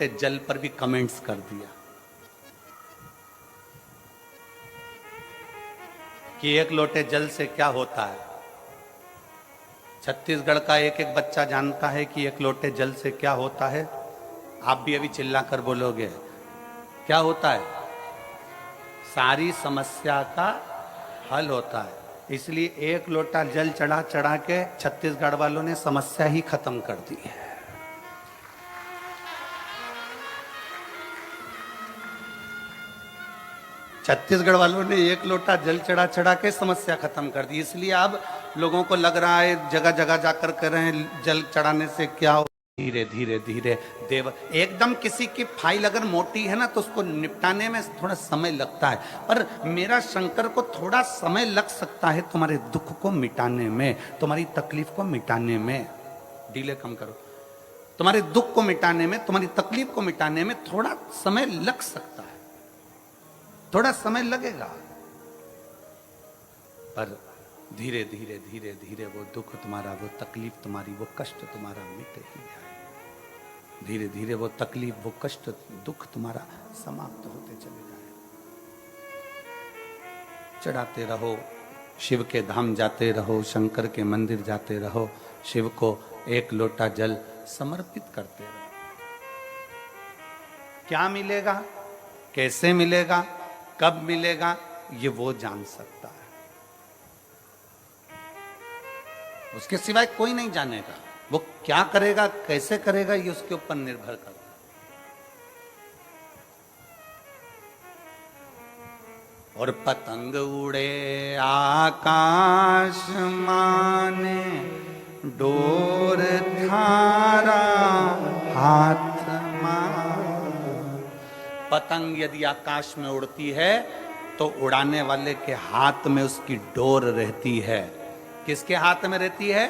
लोटे जल पर भी कमेंट्स कर दिया कि एक लोटे जल से क्या होता है। छत्तीसगढ़ का एक एक बच्चा जानता है कि एक लोटे जल से क्या होता है। आप भी अभी चिल्लाकर बोलोगे क्या होता है। सारी समस्या का हल होता है। इसलिए एक लोटा जल चढ़ा चढ़ा के छत्तीसगढ़ वालों ने समस्या ही खत्म कर दी है। छत्तीसगढ़ वालों ने एक लोटा जल चढ़ा चढ़ा के समस्या खत्म कर दी। इसलिए अब लोगों को लग रहा है जगह जगह जाकर कर रहे हैं जल चढ़ाने से क्या हो। धीरे धीरे धीरे देव एकदम किसी की फाइल अगर मोटी है ना तो उसको निपटाने में थोड़ा समय लगता है, पर मेरा शंकर को थोड़ा समय लग सकता है तुम्हारे दुख को मिटाने में, तुम्हारी तकलीफ को मिटाने में। डीले कम करो। तुम्हारे दुख को मिटाने में, तुम्हारी तकलीफ को मिटाने में थोड़ा समय लग सकता है, थोड़ा समय लगेगा, पर धीरे धीरे धीरे धीरे वो दुख तुम्हारा, वो तकलीफ तुम्हारी, वो कष्ट तुम्हारा मिटे ही जाए। धीरे धीरे वो तकलीफ, वो कष्ट, दुख तुम्हारा समाप्त होते चले जाए। चढ़ाते रहो, शिव के धाम जाते रहो, शंकर के मंदिर जाते रहो, शिव को एक लोटा जल समर्पित करते रहो। क्या मिलेगा, कैसे मिलेगा, कब मिलेगा, ये वो जान सकता है। उसके सिवाय कोई नहीं जानेगा। वो क्या करेगा, कैसे करेगा, ये उसके ऊपर निर्भर करता है। और पतंग उड़े आकाश माने, डोर थारा हाथ मां। पतंग यदि आकाश में उड़ती है तो उड़ाने वाले के हाथ में उसकी डोर रहती है। किसके हाथ में रहती है?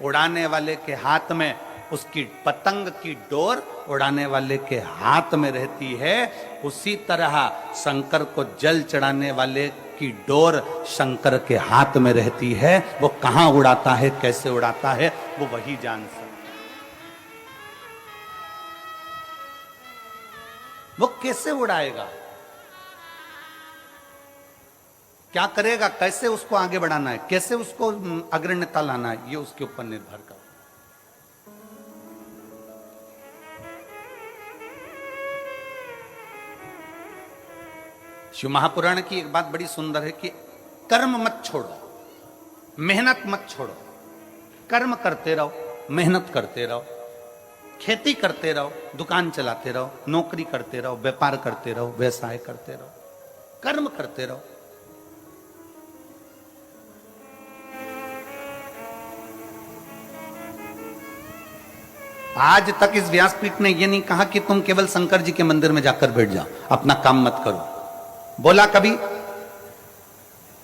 उड़ाने वाले के हाथ में उसकी पतंग की डोर उड़ाने वाले के हाथ में रहती है। उसी तरह शंकर को जल चढ़ाने वाले की डोर शंकर के हाथ में रहती है। वो कहां उड़ाता है, कैसे उड़ाता है, वो वही जान सकता है। वो कैसे उड़ाएगा, क्या करेगा, कैसे उसको आगे बढ़ाना है, कैसे उसको अग्रण्यता लाना है, ये उसके ऊपर निर्भर करता है। शिव महापुराण की एक बात बड़ी सुंदर है कि कर्म मत छोड़ो, मेहनत मत छोड़ो। कर्म करते रहो, मेहनत करते रहो, खेती करते रहो, दुकान चलाते रहो, नौकरी करते रहो, व्यापार करते रहो, व्यवसाय करते रहो, कर्म करते रहो। आज तक इस व्यासपीठ ने यह नहीं कहा कि तुम केवल शंकर जी के मंदिर में जाकर बैठ जाओ, अपना काम मत करो। बोला कभी?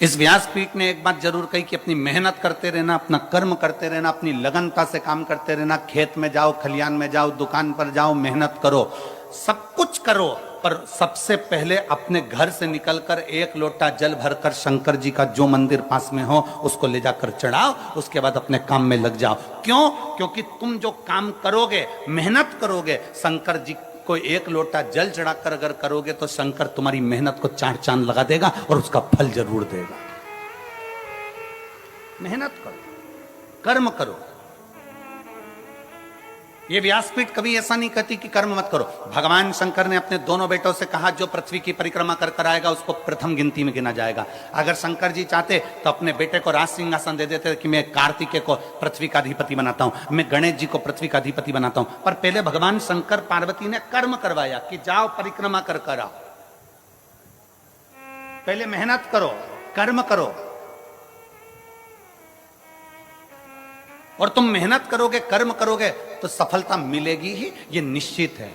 इस व्यासपीठ ने एक बात जरूर कही कि अपनी मेहनत करते रहना, अपना कर्म करते रहना, अपनी लगनता से काम करते रहना। खेत में जाओ, खलियान में जाओ, दुकान पर जाओ, मेहनत करो, सब कुछ करो, पर सबसे पहले अपने घर से निकलकर एक लोटा जल भरकर शंकर जी का जो मंदिर पास में हो उसको ले जाकर चढ़ाओ। उसके बाद अपने काम में लग जाओ। क्यों? क्योंकि तुम जो काम करोगे, मेहनत करोगे, शंकर जी को एक लोटा जल चढ़ाकर अगर करोगे तो शंकर तुम्हारी मेहनत को चार चांद लगा देगा और उसका फल जरूर देगा। मेहनत करो, कर्म करो। ये व्यासपीठ कभी ऐसा नहीं कहती कि कर्म मत करो। भगवान शंकर ने अपने दोनों बेटों से कहा जो पृथ्वी की परिक्रमा कर कर आएगा उसको प्रथम गिनती में गिना जाएगा। अगर शंकर जी चाहते तो अपने बेटे को राज सिंहासन दे देते कि मैं कार्तिकेय को पृथ्वी का अधिपति बनाता हूं, मैं गणेश जी को पृथ्वी का अधिपति बनाता हूं। पर पहले भगवान शंकर पार्वती ने कर्म करवाया कि जाओ परिक्रमा कर कर आओ। पहले मेहनत करो, कर्म करो, और तुम मेहनत करोगे, कर्म करोगे तो सफलता मिलेगी ही, ये निश्चित है,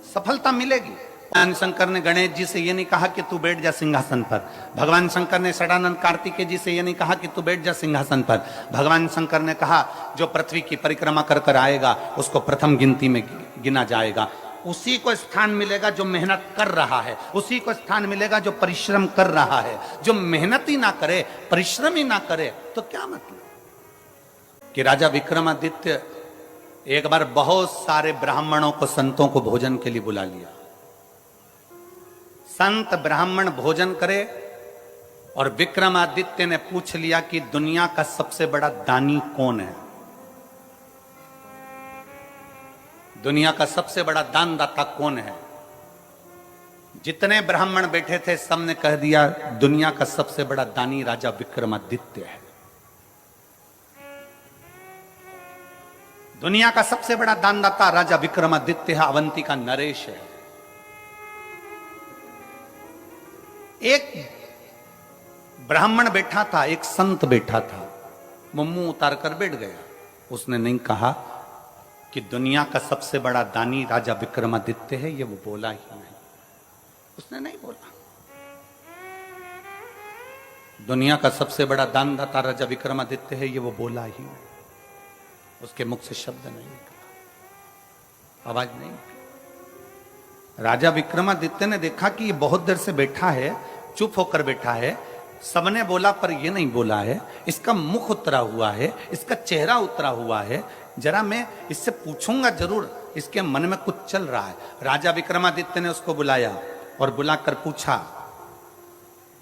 सफलता मिलेगी। भगवान शंकर ने गणेश जी से ये नहीं कहा कि तू बैठ जा सिंहासन पर। भगवान शंकर ने षडानंद कार्तिकेय जी से ये नहीं कहा कि तू बैठ जा सिंहासन पर। भगवान शंकर ने कहा जो पृथ्वी की परिक्रमा कर कर आएगा उसको प्रथम गिनती में गिना जाएगा। उसी को स्थान मिलेगा जो मेहनत कर रहा है, उसी को स्थान मिलेगा जो परिश्रम कर रहा है। जो मेहनत ही ना करे, परिश्रम ही ना करे तो क्या मतलब कि राजा विक्रमादित्य एक बार बहुत सारे ब्राह्मणों को, संतों को भोजन के लिए बुला लिया। संत ब्राह्मण भोजन करे और विक्रमादित्य ने पूछ लिया कि दुनिया का सबसे बड़ा दानी कौन है, दुनिया का सबसे बड़ा दानदाता कौन है। जितने ब्राह्मण बैठे थे सबने कह दिया दुनिया का सबसे बड़ा दानी राजा विक्रमादित्य है। दुनिया का सबसे बड़ा दानदाता राजा विक्रमादित्य है, अवंती का नरेश है। एक ब्राह्मण बैठा था, एक संत बैठा था, वो मुंह उतार कर बैठ गया। उसने नहीं कहा कि दुनिया का सबसे बड़ा दानी राजा विक्रमादित्य है, ये वो बोला ही नहीं, उसने नहीं बोला। दुनिया का सबसे बड़ा दानदाता राजा विक्रमादित्य है, ये वो बोला ही नहीं, उसके मुख से शब्द नहीं निकला, आवाज नहीं निकली। राजा विक्रमादित्य ने देखा कि ये बहुत देर से बैठा है, चुप होकर बैठा है, सबने बोला पर ये नहीं बोला है, इसका मुख उतरा हुआ है, इसका चेहरा उतरा हुआ है, जरा मैं इससे पूछूंगा जरूर, इसके मन में कुछ चल रहा है। राजा विक्रमादित्य ने उसको बुलाया और बुलाकर पूछा,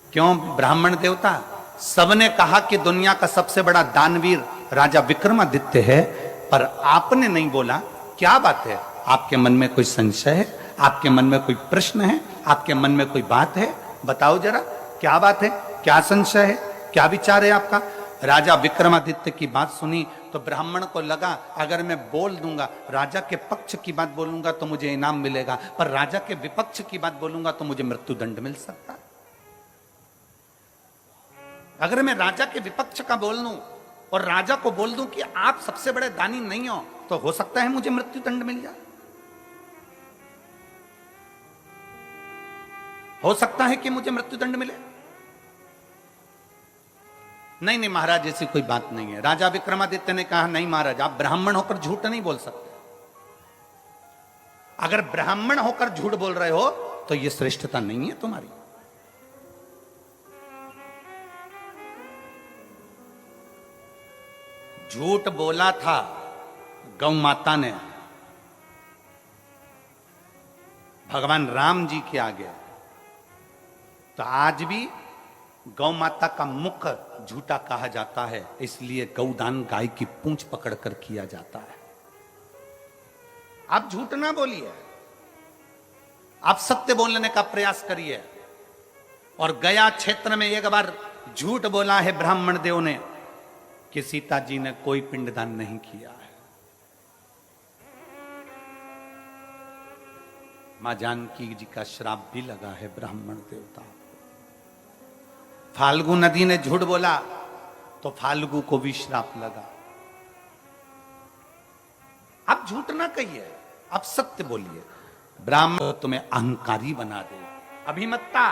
क्यों ब्राह्मण देवता, सबने कहा कि दुनिया का सबसे बड़ा दानवीर राजा विक्रमादित्य है, पर आपने नहीं बोला, क्या बात है? आपके मन में कोई संशय है, आपके मन में कोई प्रश्न है, आपके मन में कोई बात है? बताओ जरा, क्या बात है, क्या संशय है, क्या विचार है आपका? राजा विक्रमादित्य की बात सुनी तो ब्राह्मण को लगा अगर मैं बोल दूंगा, राजा के पक्ष की बात बोलूंगा तो मुझे इनाम मिलेगा, पर राजा के विपक्ष की बात बोलूंगा तो मुझे मृत्यु दंड मिल सकता है। अगर मैं राजा के विपक्ष का बोल दूं और राजा को बोल दूं कि आप सबसे बड़े दानी नहीं हो तो सकता है मुझे मृत्यु दंड मिल जाए, हो सकता है कि मुझे मृत्यु दंड मिले। नहीं नहीं महाराज, ऐसी कोई बात नहीं है। राजा विक्रमादित्य ने कहा, नहीं महाराज, आप ब्राह्मण होकर झूठ नहीं बोल सकते। अगर ब्राह्मण होकर झूठ बोल रहे हो तो यह श्रेष्ठता नहीं है तुम्हारी। झूठ बोला था गौ माता ने भगवान राम जी के आगे, तो आज भी गौ माता का मुख झूठा कहा जाता है, इसलिए गौदान गाय की पूंछ पकड़कर किया जाता है। आप झूठ ना बोलिए, आप सत्य बोलने का प्रयास करिए। और गया क्षेत्र में एक बार झूठ बोला है ब्राह्मण देव ने कि सीता जी ने कोई पिंडदान नहीं किया है। मां जानकी जी का श्राप भी लगा है ब्राह्मण देवता। फाल्गु नदी ने झूठ बोला तो फाल्गु को भी श्राप लगा। आप झूठ ना कहिए, आप सत्य बोलिए। ब्राह्मण तुम्हें अहंकारी बना दे, अभिमत्ता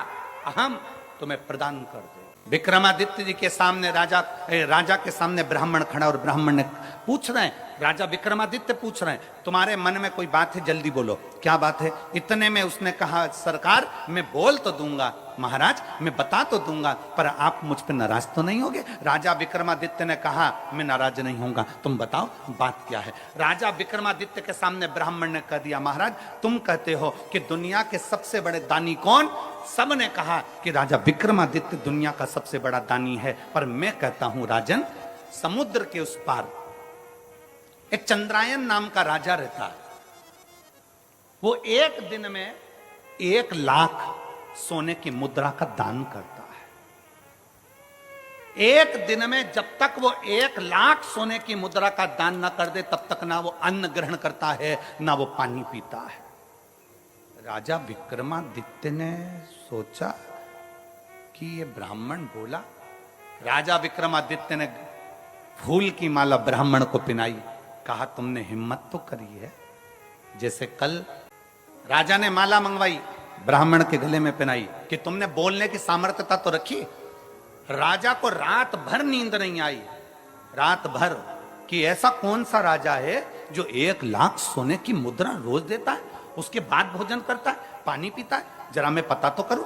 अहम तुम्हें प्रदान कर दे। विक्रमादित्य जी के सामने राजा के सामने ब्राह्मण खड़ा, और ब्राह्मण ने पूछ रहे हैं, राजा विक्रमादित्य पूछ रहे हैं, तुम्हारे मन में कोई बात है, जल्दी बोलो, क्या बात है? इतने में उसने कहा, सरकार मैं बोल तो दूंगा, महाराज मैं बता तो दूंगा, पर आप मुझ पर नाराज तो नहीं होगे? राजा विक्रमादित्य ने कहा, मैं नाराज नहीं होऊंगा, तुम बताओ बात क्या है? राजा विक्रमादित्य के सामने ब्राह्मण ने कह दिया, महाराज तुम कहते हो कि दुनिया के सबसे बड़े दानी कौन? सबने कहा कि राजा विक्रमादित्य दुनिया का सबसे बड़ा दानी है, पर मैं कहता हूं राजन, समुद्र के उस पार एक चंद्रायन नाम का राजा रहता है। वो एक दिन में 1 लाख सोने की मुद्रा का दान करता है। एक दिन में जब तक वो 1 लाख सोने की मुद्रा का दान न कर दे तब तक ना वो अन्न ग्रहण करता है, ना वो पानी पीता है। राजा विक्रमादित्य ने सोचा कि ये ब्राह्मण बोला। राजा विक्रमादित्य ने फूल की माला ब्राह्मण को पहनाई, कहा तुमने हिम्मत तो करी है। जैसे कल राजा ने माला मंगवाई, ब्राह्मण के गले में पहनाई कि तुमने बोलने की सामर्थ्यता तो रखी। राजा को रात भर नींद नहीं आई, रात भर, कि ऐसा कौन सा राजा है जो 1 लाख सोने की मुद्रा रोज देता है, उसके बाद भोजन करता है, पानी पीता है, जरा मैं पता तो करूं।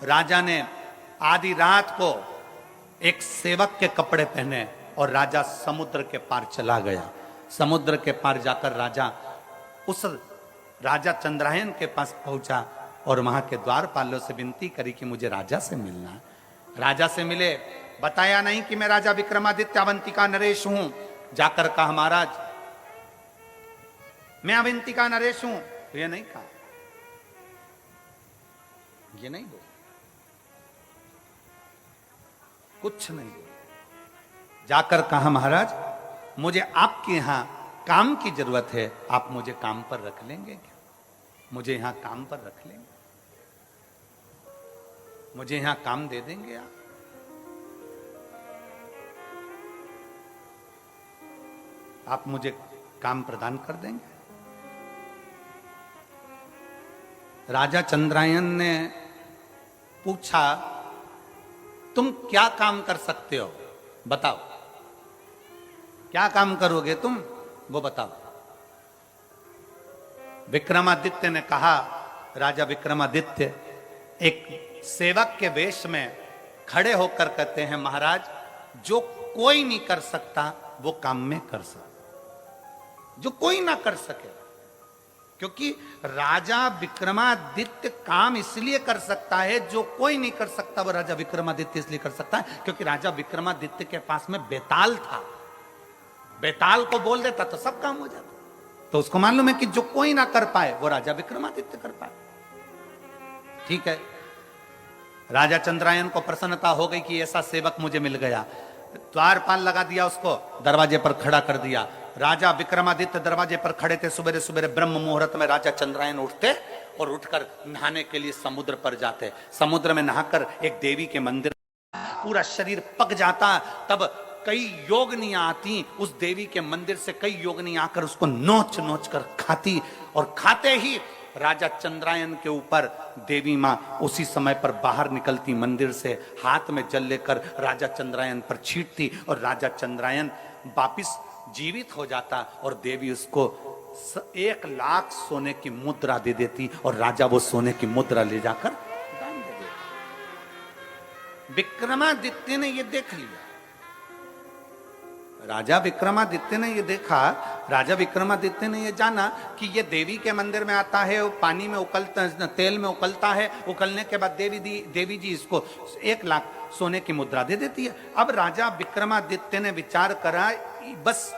राजा ने आधी रात को एक सेवक के कपड़े पहने और राजा समुद्र के पार चला गया। समुद्र के पार जाकर राजा उस राजा चंद्रायन के पास पहुंचा और वहां के द्वारपालों से विनती करी कि मुझे राजा से मिलना है। राजा से मिले, बताया नहीं कि मैं राजा विक्रमादित्य अवंतिका नरेश हूं। जाकर कहा महाराज मैं अवंतिका नरेश हूं, तो ये नहीं कहा, ये नहीं बोल, कुछ नहीं बोल। जाकर कहा महाराज मुझे आपके यहां काम की जरूरत है, आप मुझे काम पर रख लेंगे क्या? मुझे यहां काम पर रख लेंगे, मुझे यहां काम दे देंगे आप? आप मुझे काम प्रदान कर देंगे? राजा चंद्रायन ने पूछा तुम क्या काम कर सकते हो, बताओ, क्या काम करोगे तुम, वो बताओ। विक्रमादित्य ने कहा, राजा विक्रमादित्य एक सेवक के वेश में खड़े होकर कहते हैं महाराज जो कोई नहीं कर सकता वो काम में कर सकता, जो कोई ना कर सके। क्योंकि राजा विक्रमादित्य काम इसलिए कर सकता है, जो कोई नहीं कर सकता वो राजा विक्रमादित्य इसलिए कर सकता है क्योंकि राजा विक्रमादित्य के पास में बेताल था। बेताल को बोल देता तो सब काम हो जाता। तो उसको मालूम है कि जो कोई ना कर पाए वो राजा विक्रमादित्य कर पाए। ठीक है, राजा चंद्रायन को प्रसन्नता हो गई कि ऐसा सेवक मुझे मिल गया। द्वारपाल लगा दिया, उसको दरवाजे पर खड़ा कर दिया। राजा विक्रमादित्य दरवाजे पर खड़े थे। सुबह सुबह ब्रह्म मुहूर्त में राजा चंद्रायन उठते और उठकर नहाने के लिए समुद्र पर जाते। समुद्र में नहाकर एक देवी के मंदिर, पूरा शरीर पक जाता। तब कई योगिनियां आती उस देवी के मंदिर से, कई योगिनियां आकर उसको नोच नोच कर खाती, और खाते ही राजा चंद्रायन के ऊपर देवी मां उसी समय पर बाहर निकलती मंदिर से, हाथ में जल लेकर राजा चंद्रायन पर छींटती और राजा चंद्रायन वापिस जीवित हो जाता और देवी उसको 1 लाख सोने की मुद्रा दे देती और राजा वो सोने की मुद्रा ले जाकर दान दे देता। विक्रमादित्य ने ये देख लिया, राजा विक्रमादित्य ने ये देखा, राजा विक्रमादित्य ने ये जाना कि ये देवी के मंदिर में आता है, वो पानी में उकलता, तेल में उकलता है, उकलने के बाद देवी जी इसको 1 लाख सोने की मुद्रा दे देती है। अब राजा विक्रमादित्य ने विचार करा, बस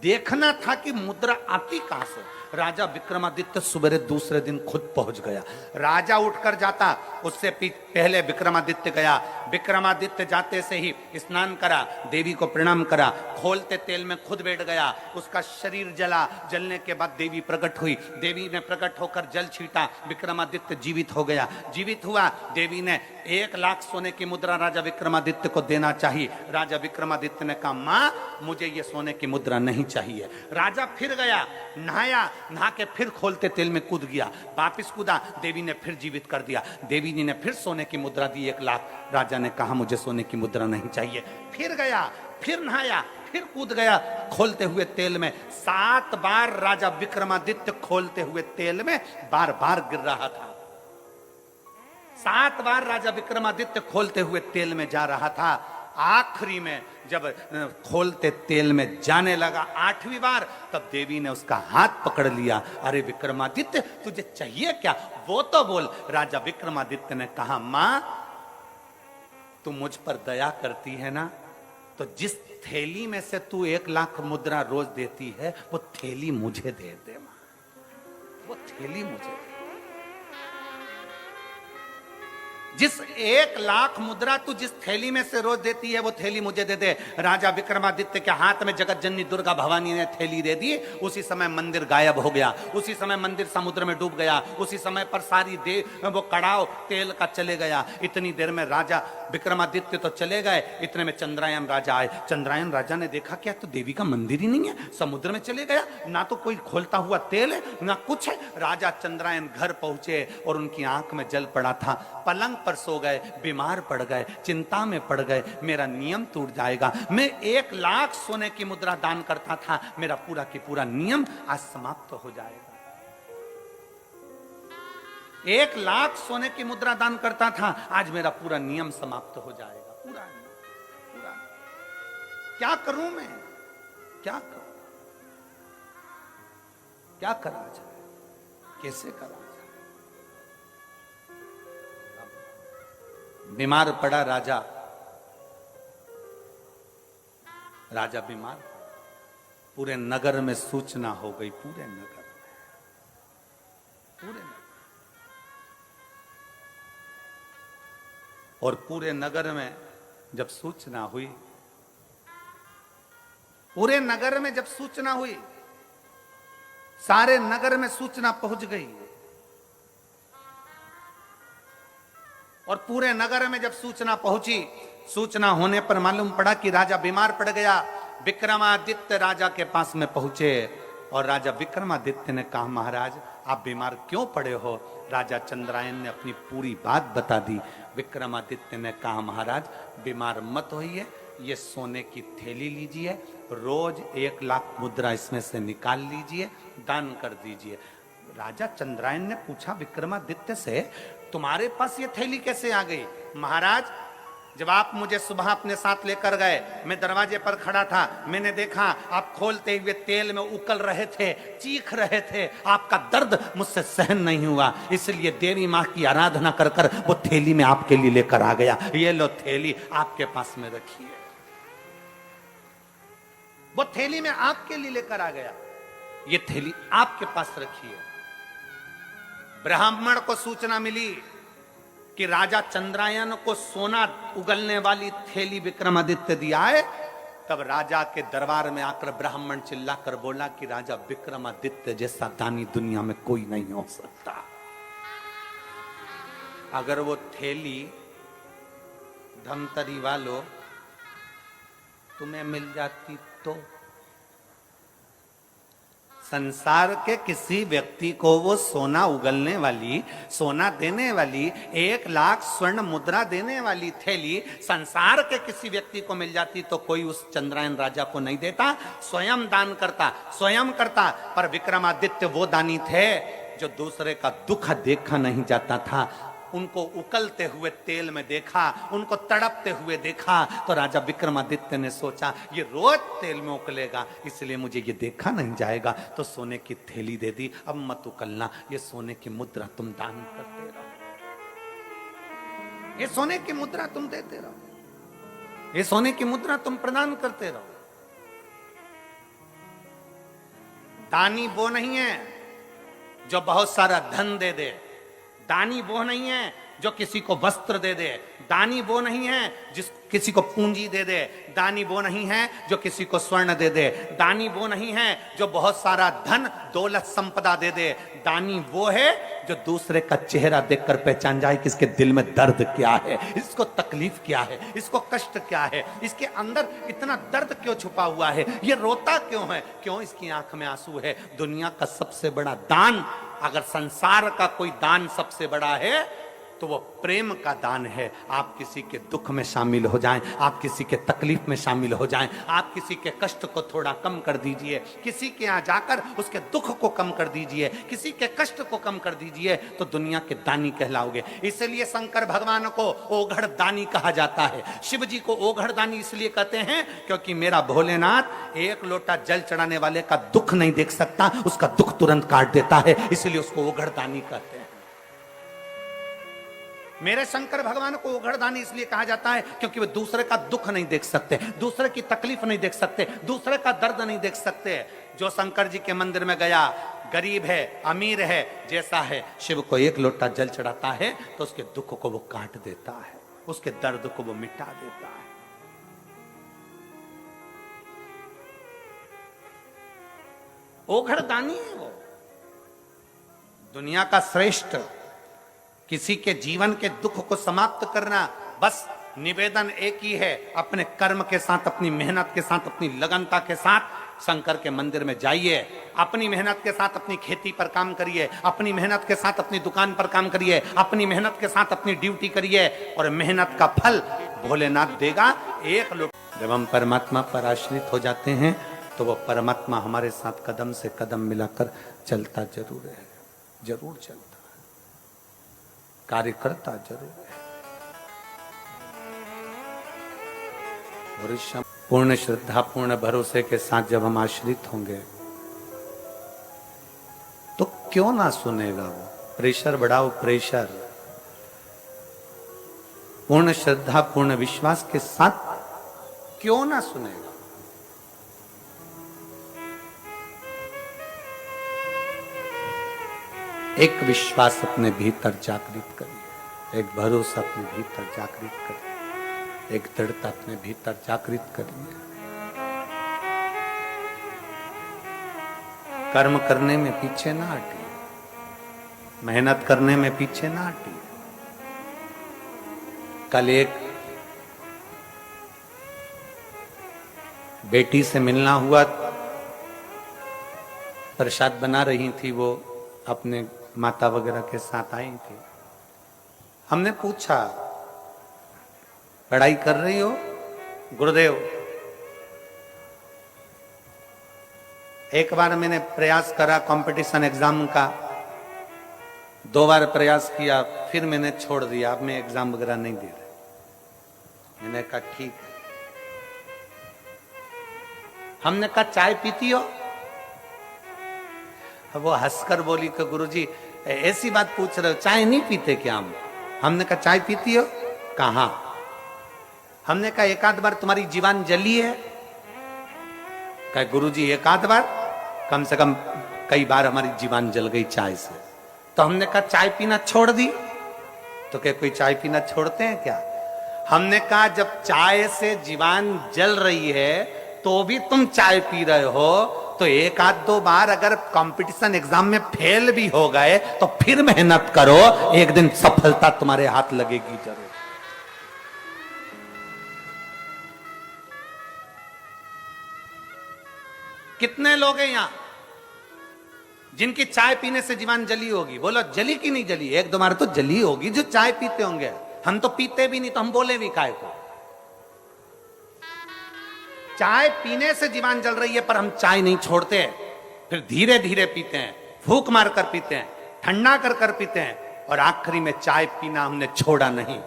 देखना था कि मुद्रा आती कहां से। राजा विक्रमादित्य सुबह दूसरे दिन खुद पहुंच गया। राजा उठकर जाता, उससे पहले विक्रमादित्य गया। विक्रमादित्य जाते से ही स्नान करा, देवी को प्रणाम करा, खोलते तेल में खुद बैठ गया। उसका शरीर जला, जलने के बाद देवी प्रकट हुई। देवी ने प्रकट होकर जल छीटा, विक्रमादित्य जीवित हो गया। जीवित हुआ, देवी ने 1 लाख सोने की मुद्रा राजा विक्रमादित्य को देना चाहिए। राजा विक्रमादित्य ने कहा मां मुझे ये सोने की मुद्रा नहीं चाहिए। राजा फिर गया, नहाया, नहा के फिर खोलते तेल में कूद गया, वापिस कूदा, देवी ने फिर जीवित कर दिया। देवी जी ने फिर सोने की मुद्रा दी 1 लाख। राजा ने कहा मुझे सोने की मुद्रा नहीं चाहिए। फिर गया, फिर नहाया, फिर कूद गया खोलते हुए तेल में। 7 बार राजा विक्रमादित्य खोलते हुए तेल में बार बार गिर रहा था। 7 बार राजा विक्रमादित्य खोलते हुए तेल में जा रहा था। आखिरी में जब खोलते तेल में जाने लगा 8वीं बार, तब देवी ने उसका हाथ पकड़ लिया। अरे विक्रमादित्य तुझे चाहिए क्या, वो तो बोल। राजा विक्रमादित्य ने कहा मां तू मुझ पर दया करती है ना, तो जिस थैली में से तू 1 लाख मुद्रा रोज देती है वो थैली मुझे दे दे मां, वो थैली मुझे दे। जिस 1 लाख मुद्रा तू जिस थैली में से रोज देती है वो थैली मुझे दे दे। राजा विक्रमादित्य के हाथ में जगत जननी दुर्गा भवानी ने थैली दे दी। उसी समय मंदिर गायब हो गया, उसी समय मंदिर समुद्र में डूब गया, उसी समय पर सारी वो कड़ाव तेल का चले गया। इतनी देर में राजा विक्रमादित्य तो चले गए, इतने में चंद्रायन राजा आए। चंद्रायन राजा ने देखा क्या तो देवी का मंदिर ही नहीं है, समुद्र में चले गया, ना तो कोई खोलता हुआ तेल है ना कुछ है। राजा चंद्रायन घर पहुंचे और उनकी आंख में जल पड़ा था। पलंग पर सो गए, बीमार पड़ गए, चिंता में पड़ गए, मेरा नियम टूट जाएगा। मैं 1 लाख सोने की मुद्रा दान करता था, मेरा पूरा की पूरा नियम आज समाप्त हो जाएगा। 1 लाख सोने की मुद्रा दान करता था, आज मेरा पूरा नियम समाप्त हो जाएगा। पूरा क्या करूं मैं, क्या करूं। क्या करा जाए, कैसे करा जाए। बीमार पड़ा राजा, राजा बीमार, पूरे नगर में सूचना हो गई, पूरे नगर में, और पूरे नगर में जब सूचना हुई, पूरे नगर में जब सूचना हुई, सारे नगर में सूचना पहुंच गई, और पूरे नगर में जब सूचना पहुंची, सूचना होने पर मालूम पड़ा कि राजा बीमार पड़ गया। विक्रमादित्य राजा के पास में पहुंचे और राजा विक्रमादित्य ने कहा, महाराज आप बीमार क्यों पड़े हो? राजा चंद्रायन ने अपनी पूरी बात बता दी। विक्रमादित्य ने कहा, महाराज बीमार मत होइए, ये सोने की थैली लीजिए, रोज 1 लाख मुद्रा इसमें से निकाल लीजिए, दान कर दीजिए। राजा चंद्रायन ने पूछा विक्रमादित्य से, तुम्हारे पास ये थैली कैसे आ गई? महाराज जब आप मुझे सुबह अपने साथ लेकर गए, मैं दरवाजे पर खड़ा था, मैंने देखा आप खोलते हुए तेल में उकल रहे थे, चीख रहे थे, आपका दर्द मुझसे सहन नहीं हुआ, इसलिए देवी माँ की आराधना कर कर वो थैली में आपके लिए लेकर आ गया। ये लो थैली आपके पास में रखिए। वो थैली में आपके लिए लेकर आ गया, ये थैली आपके पास रखिए। ब्राह्मण को सूचना मिली कि राजा चंद्रायन को सोना उगलने वाली थैली विक्रमादित्य दिया है। तब राजा के दरबार में आकर ब्राह्मण चिल्लाकर बोला कि राजा विक्रमादित्य जैसा दानी दुनिया में कोई नहीं हो सकता। अगर वो थैली धमतरी वालों तुम्हें मिल जाती तो संसार के किसी व्यक्ति को वो सोना उगलने वाली, सोना देने वाली, 1 लाख स्वर्ण मुद्रा देने वाली थैली संसार के किसी व्यक्ति को मिल जाती तो कोई उस चंद्रायन राजा को नहीं देता, स्वयं दान करता, स्वयं करता। पर विक्रमादित्य वो दानी थे जो दूसरे का दुख देखा नहीं जाता था। उनको उकलते हुए तेल में देखा, उनको तड़पते हुए देखा, तो राजा विक्रमादित्य ने सोचा ये रोज तेल में उकलेगा, इसलिए मुझे ये देखा नहीं जाएगा, तो सोने की थैली दे दी। अब मत उकलना, ये सोने की मुद्रा तुम दान करते रहो, ये सोने की मुद्रा तुम देते रहो, ये सोने की मुद्रा तुम प्रदान करते रहो। दानी वो नहीं है जो बहुत सारा धन दे दे, दानी वो नहीं है जो किसी को वस्त्र दे दे, दानी वो नहीं है जिस किसी को पूंजी दे दे, दानी वो नहीं है जो किसी को स्वर्ण दे दे, दानी वो नहीं है जो बहुत सारा धन दौलत संपदा दे दे, दानी वो है जो दूसरे का चेहरा देखकर पहचान जाए कि इसके दिल में दर्द क्या है, इसको तकलीफ क्या है, इसको कष्ट क्या है, इसके अंदर इतना दर्द क्यों छुपा हुआ है, ये रोता क्यों है, क्यों इसकी आंख में आंसू है। दुनिया का सबसे बड़ा दान, अगर संसार का कोई दान सबसे बड़ा है तो वो प्रेम का दान है। आप किसी के दुख में शामिल हो जाएं, आप किसी के तकलीफ में शामिल हो जाएं, आप किसी के कष्ट को थोड़ा कम कर दीजिए, किसी के यहाँ जाकर उसके दुख को कम कर दीजिए, किसी के कष्ट को कम कर दीजिए, तो दुनिया के दानी कहलाओगे। इसलिए शंकर भगवान को ओघड़ दानी कहा जाता है, शिव जी को ओघड़ दानी इसलिए कहते हैं क्योंकि मेरा भोलेनाथ 1 लोटा जल चढ़ाने वाले का दुख नहीं देख सकता, उसका दुख तुरंत काट देता है, इसलिए उसको ओघड़ दानी कहते हैं। मेरे शंकर भगवान को ओघड़दानी इसलिए कहा जाता है क्योंकि वे दूसरे का दुख नहीं देख सकते, दूसरे की तकलीफ नहीं देख सकते, दूसरे का दर्द नहीं देख सकते। जो शंकर जी के मंदिर में गया, गरीब है, अमीर है, जैसा है, शिव को 1 लोटा जल चढ़ाता है तो उसके दुख को वो काट देता है, उसके दर्द को वो मिटा देता है। ओघड़दानी है वो, दुनिया का श्रेष्ठ। किसी के जीवन के दुख को समाप्त करना, बस निवेदन एक ही है, अपने कर्म के साथ, अपनी मेहनत के साथ, अपनी लगनता के साथ शंकर के मंदिर में जाइए, अपनी मेहनत के साथ अपनी खेती पर काम करिए, अपनी मेहनत के साथ अपनी दुकान पर काम करिए, अपनी मेहनत के साथ अपनी ड्यूटी करिए, और मेहनत का फल भोलेनाथ देगा। 1 लोटा जब हम परमात्मा पर आश्रित हो जाते हैं तो वो परमात्मा हमारे साथ कदम से कदम मिलाकर चलता जरूर है, जरूर चलता, कार्य करता जरूर है। और पूर्ण श्रद्धा, पूर्ण भरोसे के साथ जब हम आश्रित होंगे क्यों ना सुनेगा वो? प्रेशर बढ़ाओ, प्रेशर। पूर्ण श्रद्धा, पूर्ण विश्वास के साथ क्यों ना सुनेगा? एक विश्वास अपने भीतर जागृत करिए, एक भरोसा अपने भीतर जागृत करिए, एक दृढ़ता अपने भीतर जागृत करिए। कर्म करने में पीछे ना हटिए, मेहनत करने में पीछे ना हटिए। कल एक बेटी से मिलना हुआ, प्रसाद बना रही थी, वो अपने माता वगैरह के साथ आई थी। हमने पूछा, पढ़ाई कर रही हो? गुरुदेव, एक बार मैंने प्रयास करा कंपटीशन एग्जाम का, 2 बार प्रयास किया, फिर मैंने छोड़ दिया, अब मैं एग्जाम वगैरह नहीं दे रहा। मैंने कहा ठीक है। हमने कहा चाय पीती हो? वो हंसकर बोली कि गुरुजी ऐसी बात पूछ रहे हो, चाय नहीं पीते क्या हम? हमने कहा चाय पीती हो? कहां? हमने कहा एक आध बार तुम्हारी जीवान जली है? कहा गुरुजी एक आध बार, कम से कम कई बार हमारी जीवान जल गई चाय से। तो हमने कहा चाय पीना छोड़ दी? तो क्या कोई चाय पीना छोड़ते हैं क्या? हमने कहा जब चाय से जीवान जल रही है तो भी तुम चाय पी रहे हो, तो एक आध 2 बार अगर कंपटीशन एग्जाम में फेल भी हो गए तो फिर मेहनत करो, एक दिन सफलता तुम्हारे हाथ लगेगी जरूर। कितने लोग हैं यहां जिनकी चाय पीने से जीवान जली होगी? बोलो जली कि नहीं जली? 1-2 बार तो जली होगी जो चाय पीते होंगे। हम तो पीते भी नहीं, तो हम बोले भी काहे को? चाय पीने से जीवान जल रही है पर हम चाय नहीं छोड़ते, फिर धीरे धीरे पीते हैं, फूंक मार कर पीते हैं, ठंडा कर कर पीते हैं, और आखिरी में चाय पीना हमने छोड़ा नहीं।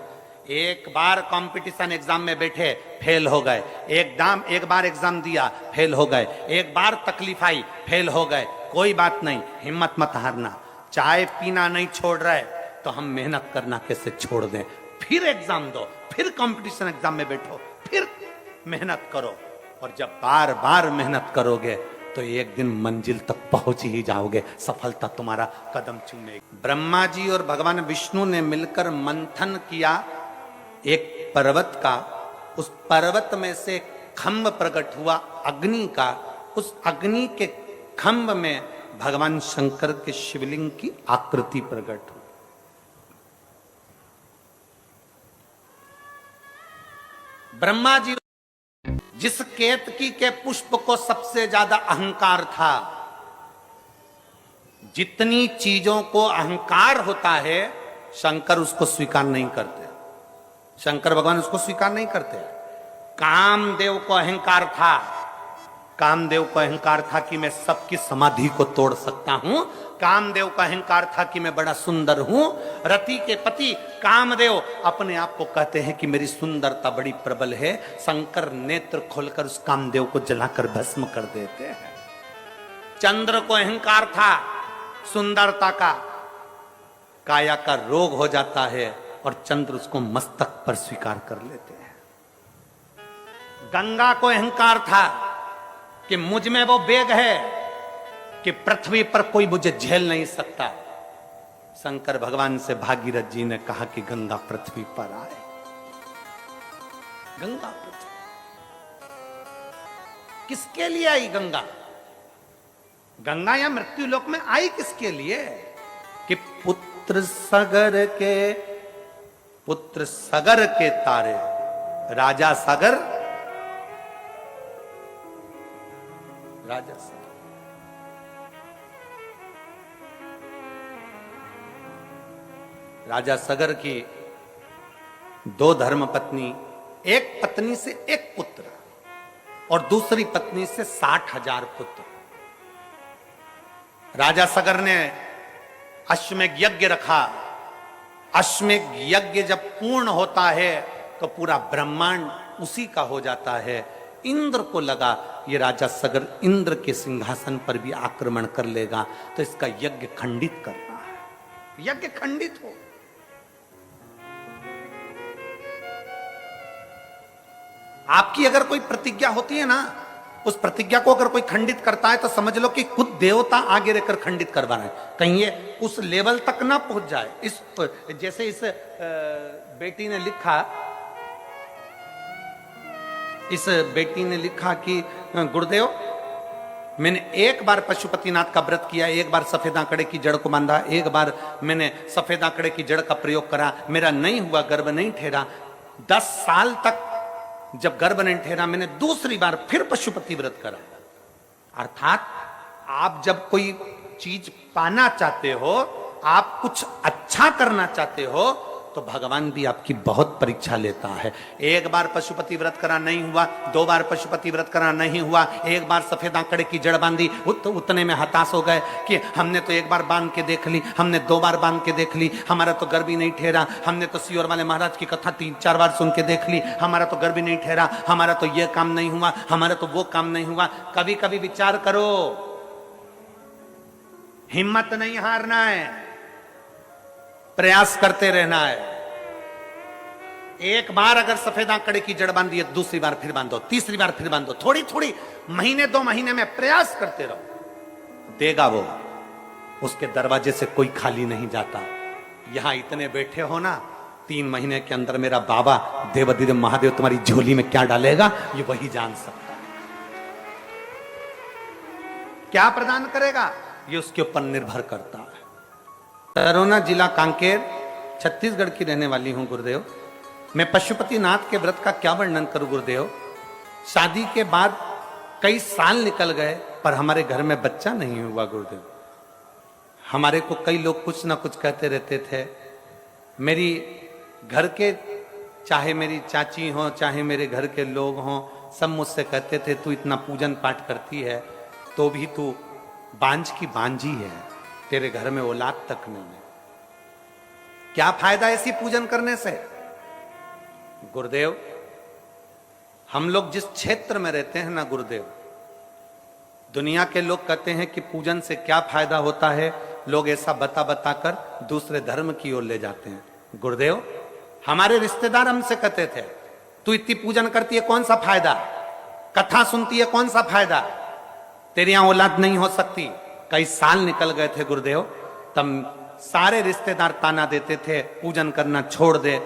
एक बार कंपटीशन एग्जाम में बैठे, फेल हो गए, एक बार एग्जाम दिया, फेल हो गए, एक बार तकलीफ आई, फेल हो गए, कोई बात नहीं, हिम्मत मत हारना। चाय पीना नहीं छोड़ रहे तो हम मेहनत करना कैसे छोड़ दें? फिर एग्जाम दो, फिर कंपटीशन एग्जाम में बैठो, फिर मेहनत करो, और जब बार बार मेहनत करोगे तो एक दिन मंजिल तक पहुंच ही जाओगे, सफलता तुम्हारा कदम चूमेगी। ब्रह्मा जी और भगवान विष्णु ने मिलकर मंथन किया एक पर्वत का, उस पर्वत में से खंभ प्रकट हुआ अग्नि का, उस अग्नि के खंभ में भगवान शंकर के शिवलिंग की आकृति प्रकट हुई। ब्रह्मा जी, जिस केतकी के पुष्प को सबसे ज्यादा अहंकार था, जितनी चीजों को अहंकार होता है शंकर उसको स्वीकार नहीं करते, शंकर भगवान उसको स्वीकार नहीं करते। कामदेव को अहंकार था, कामदेव को अहंकार था कि मैं सबकी समाधि को तोड़ सकता हूं, कामदेव का अहंकार था कि मैं बड़ा सुंदर हूं। रति के पति कामदेव अपने आप को कहते हैं कि मेरी सुंदरता बड़ी प्रबल है, शंकर नेत्र खोलकर उस कामदेव को जलाकर भस्म कर देते हैं। चंद्र को अहंकार था सुंदरता का, काया का रोग हो जाता है और चंद्र उसको मस्तक पर स्वीकार कर लेते हैं। गंगा को अहंकार था कि मुझ में वो वेग है कि पृथ्वी पर कोई मुझे झेल नहीं सकता। शंकर भगवान से भागीरथ जी ने कहा कि गंगा पृथ्वी पर आए। गंगा पृथ्वी किसके लिए आई? गंगा गंगा या मृत्यु लोक में आई किसके लिए? कि पुत्र सगर के तारे, राजा सगर, राजा सगर की 2 धर्म पत्नी, एक पत्नी से 1 पुत्र और दूसरी पत्नी से 60,000 पुत्र। राजा सगर ने अश्वमेध यज्ञ रखा। अश्वमेध यज्ञ जब पूर्ण होता है तो पूरा ब्रह्मांड उसी का हो जाता है। इंद्र को लगा ये राजा सगर इंद्र के सिंहासन पर भी आक्रमण कर लेगा, तो इसका यज्ञ खंडित करना है, यज्ञ खंडित हो। आपकी अगर कोई प्रतिज्ञा होती है ना, उस प्रतिज्ञा को अगर कोई खंडित करता है तो समझ लो कि खुद देवता आगे रहकर खंडित करवा रहे हैं, कहीं ये उस लेवल तक ना पहुंच जाए। इस जैसे इस बेटी ने लिखा, इस बेटी ने लिखा कि गुरुदेव मैंने एक बार पशुपतिनाथ का व्रत किया, एक बार सफेद आंकड़े की जड़ को बांधा, एक बार मैंने सफेद आंकड़े की जड़ का प्रयोग करा, मेरा नहीं हुआ, गर्भ नहीं ठहरा। 10 साल तक जब गर्भ नहीं ठहरा, मैंने दूसरी बार फिर पशुपति व्रत करा। अर्थात आप जब कोई चीज पाना चाहते हो, आप कुछ अच्छा करना चाहते हो, तो भगवान भी आपकी बहुत परीक्षा लेता है। एक बार पशुपति व्रत करा नहीं हुआ, 2 बार पशुपति व्रत करा नहीं हुआ, एक बार सफेद आंकड़े की जड़ बांधी, उतने में हताश हो गए कि हमने तो एक बार बांध के देख ली, हमने 2 बार बांध के देख ली, हमारा तो गर्भ ही नहीं ठहरा, हमने तो सियोर वाले महाराज की कथा 3-4 बार सुन के देख ली, हमारा तो गर्भ ही नहीं ठहरा, हमारा तो ये काम नहीं हुआ, हमारा तो वो काम नहीं हुआ। कभी कभी विचार करो, हिम्मत नहीं हारना है, प्रयास करते रहना है। एक बार अगर सफेद आंकड़े की जड़ बांधी है, दूसरी बार फिर बांधो, तीसरी बार फिर बांधो, थोड़ी थोड़ी महीने 2 महीने में प्रयास करते रहो, देगा वो। उसके दरवाजे से कोई खाली नहीं जाता। यहां इतने बैठे हो ना, 3 महीने के अंदर मेरा बाबा देवाधिदेव महादेव तुम्हारी झोली में क्या डालेगा, ये वही जान सकता है। क्या प्रदान करेगा, ये उसके ऊपर निर्भर करता है। तरोना जिला कांकेर, छत्तीसगढ़ की रहने वाली हूं गुरुदेव। मैं पशुपतिनाथ के व्रत का क्या वर्णन करूं गुरुदेव। शादी के बाद कई साल निकल गए, पर हमारे घर में बच्चा नहीं हुआ गुरुदेव। हमारे को कई लोग कुछ ना कुछ कहते रहते थे। मेरी घर के, चाहे मेरी चाची हो, चाहे मेरे घर के लोग हों, सब मुझसे कहते थे तू इतना पूजन पाठ करती है तो भी तू बांझ की बांझी है, तेरे घर में औलाद तक नहीं है। क्या फायदा ऐसी पूजन करने से। गुरुदेव, हम लोग जिस क्षेत्र में रहते हैं ना गुरुदेव, दुनिया के लोग कहते हैं कि पूजन से क्या फायदा होता है, लोग ऐसा बता बता कर दूसरे धर्म की ओर ले जाते हैं। गुरुदेव, हमारे रिश्तेदार हमसे कहते थे तू इतनी पूजन करती है कौन सा फायदा, कथा सुनती है कौन सा फायदा, तेरी यहां औलाद नहीं हो सकती। कई साल निकल गए थे गुरुदेव, तब सारे रिश्तेदार ताना देते थे पूजन करना छोड़ दे,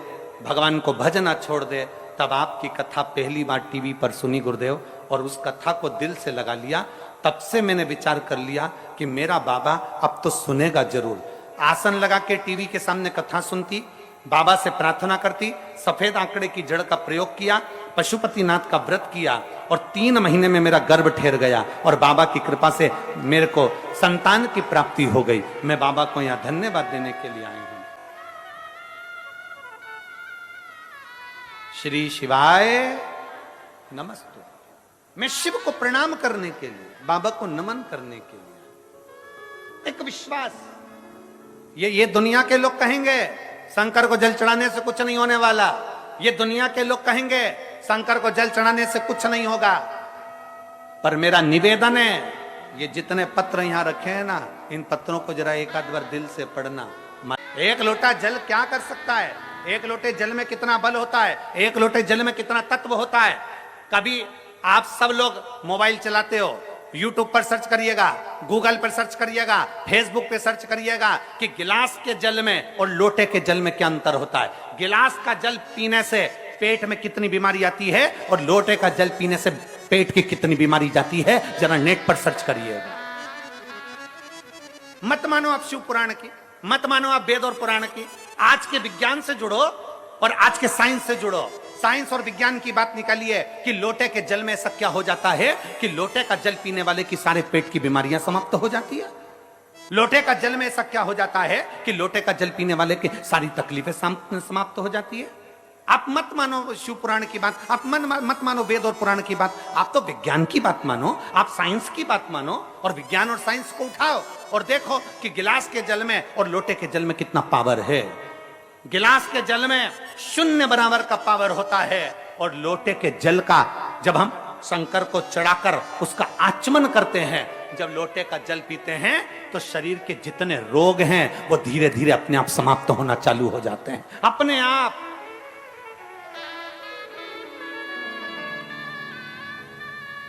भगवान को भजना छोड़ दे। तब आपकी कथा पहली बार टीवी पर सुनी गुरुदेव, और उस कथा को दिल से लगा लिया। तब से मैंने विचार कर लिया कि मेरा बाबा अब तो सुनेगा जरूर। आसन लगा के टीवी के सामने कथा सुनती, बाबा से प्रार्थना करती, सफेद आंकड़े की जड़ का प्रयोग किया, पशुपतिनाथ का व्रत किया, और 3 महीने में मेरा गर्भ ठहर गया, और बाबा की कृपा से मेरे को संतान की प्राप्ति हो गई। मैं बाबा को यहां धन्यवाद देने के लिए आया हूं। श्री शिवाय नमस्ते। मैं शिव को प्रणाम करने के लिए, बाबा को नमन करने के लिए, एक विश्वास। ये दुनिया के लोग कहेंगे शंकर को जल चढ़ाने से कुछ नहीं होने वाला, ये दुनिया के लोग कहेंगे शंकर को जल चढ़ाने से कुछ नहीं होगा, पर मेरा निवेदन है, ये जितने पत्र यहां रखे हैं ना, इन पत्रों को जरा एक आध बार दिल से पढ़ना। एक लोटा जल क्या कर सकता है, एक लोटे जल में कितना बल होता है, एक लोटे जल में कितना तत्व होता है। कभी आप सब लोग मोबाइल चलाते हो, यूट्यूब पर सर्च करिएगा, गूगल पर सर्च करिएगा, फेसबुक पे सर्च करिएगा कि गिलास के जल में और लोटे के जल में क्या अंतर होता है। गिलास का जल पीने से पेट में कितनी बीमारी आती है, और लोटे का जल पीने से पेट की कितनी बीमारी जाती है, जरा नेट पर सर्च करिएगा। मत मानो आप शिव पुराण की, मत मानो आप वेद और पुराण की, आज के विज्ञान से जुड़ो और आज के साइंस से जुड़ो। साइंस और विज्ञान की बात निकालिए कि लोटे के जल में ऐसा क्या हो जाता है कि लोटे का जल पीने वाले की सारे पेट की बीमारियां समाप्त हो जाती है। लोटे का जल में ऐसा क्या हो जाता है कि लोटे का जल पीने वाले की सारी तकलीफें समाप्त हो जाती है। आप मत मानो शिव पुराण की बात, आप मत मानो वेद और पुराण की बात, आप तो विज्ञान की बात मानो, आप साइंस की बात मानो, और विज्ञान और साइंस को उठाओ और देखो कि गिलास के जल में और लोटे के जल में कितना पावर है। गिलास के जल में 0 बराबर का पावर होता है, और लोटे के जल का जब हम शंकर को चढ़ाकर उसका आचमन करते हैं, जब लोटे का जल पीते हैं तो शरीर के जितने रोग हैं वो धीरे धीरे अपने आप समाप्त होना चालू हो जाते हैं, अपने आप।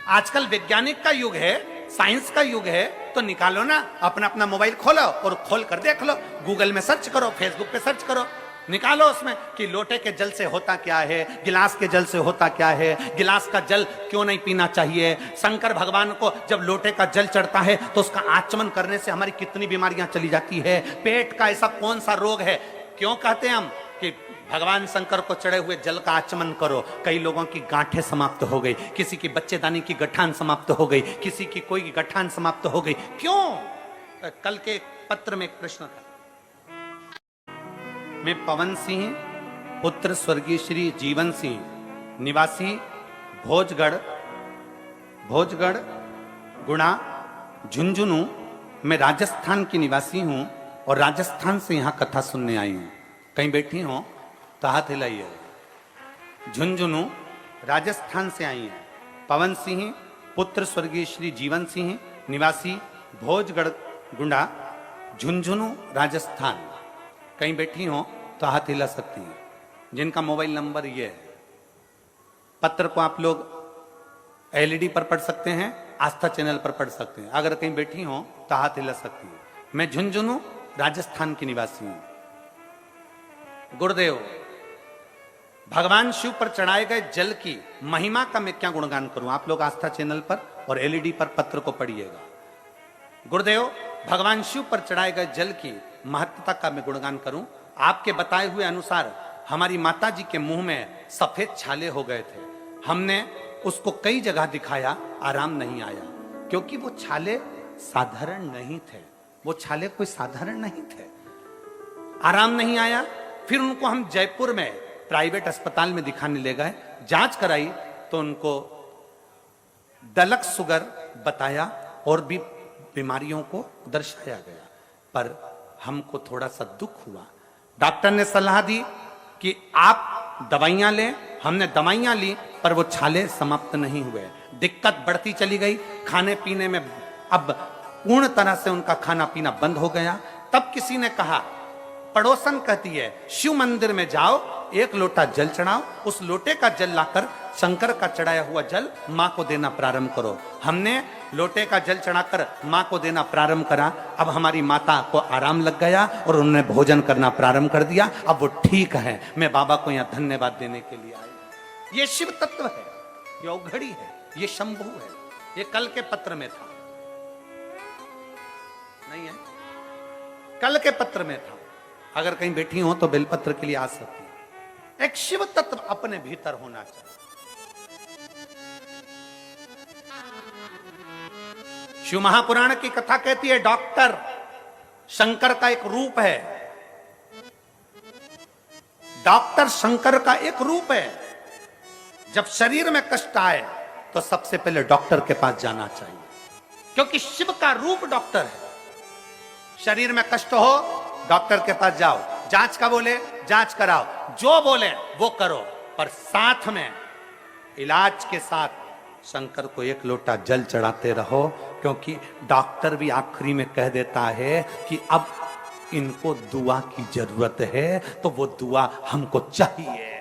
आजकल वैज्ञानिक का युग है, साइंस का युग है, तो निकालो ना अपना अपना मोबाइल खोलो और खोल कर देख लो, गूगल में सर्च करो, फेसबुक पे सर्च करो, निकालो उसमें कि लोटे के जल से होता क्या है, गिलास के जल से होता क्या है, गिलास का जल क्यों नहीं पीना चाहिए। शंकर भगवान को जब लोटे का जल चढ़ता है तो उसका आचमन करने से हमारी कितनी बीमारियां चली जाती है। पेट का ऐसा कौन सा रोग है, क्यों कहते हैं हम कि भगवान शंकर को चढ़े हुए जल का आचमन करो। कई लोगों की गांठें समाप्त हो गई, किसी की बच्चेदानी की गठान समाप्त हो गई, किसी की कोई गठान समाप्त हो गई, क्यों। कल के पत्र में एक प्रश्न था, मैं पवन सिंह पुत्र स्वर्गीय श्री जीवन सिंह निवासी भोजगढ़ गुणा झुंझुनू मैं राजस्थान की निवासी हूं और राजस्थान से यहां कथा सुनने आई हूं। कहीं बैठी हो तो हाथ हिलाइए। झुंझुनू राजस्थान से आई हैं। पवन सिंह पुत्र स्वर्गीय श्री जीवन सिंह निवासी भोजगढ़ गुंडा झुंझुनू राजस्थान। कहीं बैठी हो तो हाथ हिला सकती हैं। जिनका मोबाइल नंबर ये है। पत्र को आप लोग एलईडी पर पढ़ सकते हैं, आस्था चैनल पर पढ़ सकते हैं। अगर कहीं बैठी हो तो हाथ हिला सकती हैं। मैं झुंझुनू राजस्थान की निवासी हूं। गुरुदेव, भगवान शिव पर चढ़ाए गए जल की महिमा का मैं क्या गुणगान करूं। आप लोग आस्था चैनल पर और एलईडी पर पत्र को पढ़िएगा। गुरुदेव, भगवान शिव पर चढ़ाए गए जल की महत्ता का मैं गुणगान करूं। आपके बताए हुए अनुसार हमारी माता जी के मुंह में सफेद छाले हो गए थे। हमने उसको कई जगह दिखाया, आराम नहीं आया, क्योंकि वो छाले साधारण नहीं थे। वो छाले कोई साधारण नहीं थे, आराम नहीं आया। फिर उनको हम जयपुर में प्राइवेट अस्पताल में दिखाने ले गए, जांच कराई तो उनको दलक शुगर बताया और भी बीमारियों को दर्शाया गया। पर हमको थोड़ा सा दुख हुआ। डॉक्टर ने सलाह दी कि आप दवाइयां लें। हमने दवाइयां ली पर वो छाले समाप्त नहीं हुए, दिक्कत बढ़ती चली गई। खाने पीने में अब पूर्ण तरह से उनका खाना पीना बंद हो गया। तब किसी ने कहा, पड़ोसन कहती है, शिव मंदिर में जाओ, एक लोटा जल चढ़ाओ, उस लोटे का जल लाकर शंकर का चढ़ाया हुआ जल मां को देना प्रारंभ करो। हमने लोटे का जल चढ़ाकर मां को देना प्रारंभ करा। अब हमारी माता को आराम लग गया और उन्होंने भोजन करना प्रारंभ कर दिया। अब वो ठीक है। मैं बाबा को यहां धन्यवाद देने के लिए आया। ये शिव तत्व है, ये औघड़ी है, ये शंभु है। ये कल के पत्र में था, नहीं है, कल के पत्र में था। अगर कहीं बैठी हो तो बेलपत्र के लिए आ सकती है। एक शिव तत्व अपने भीतर होना चाहिए। शिव महापुराण की कथा कहती है, डॉक्टर शंकर का एक रूप है। डॉक्टर शंकर का एक रूप है। जब शरीर में कष्ट आए तो सबसे पहले डॉक्टर के पास जाना चाहिए, क्योंकि शिव का रूप डॉक्टर है। शरीर में कष्ट हो, डॉक्टर के पास जाओ, जांच का बोले जांच कराओ, जो बोले वो करो, पर साथ में इलाज के साथ शंकर को एक लोटा जल चढ़ाते रहो। क्योंकि डॉक्टर भी आखिरी में कह देता है कि अब इनको दुआ की जरूरत है, तो वो दुआ हमको चाहिए।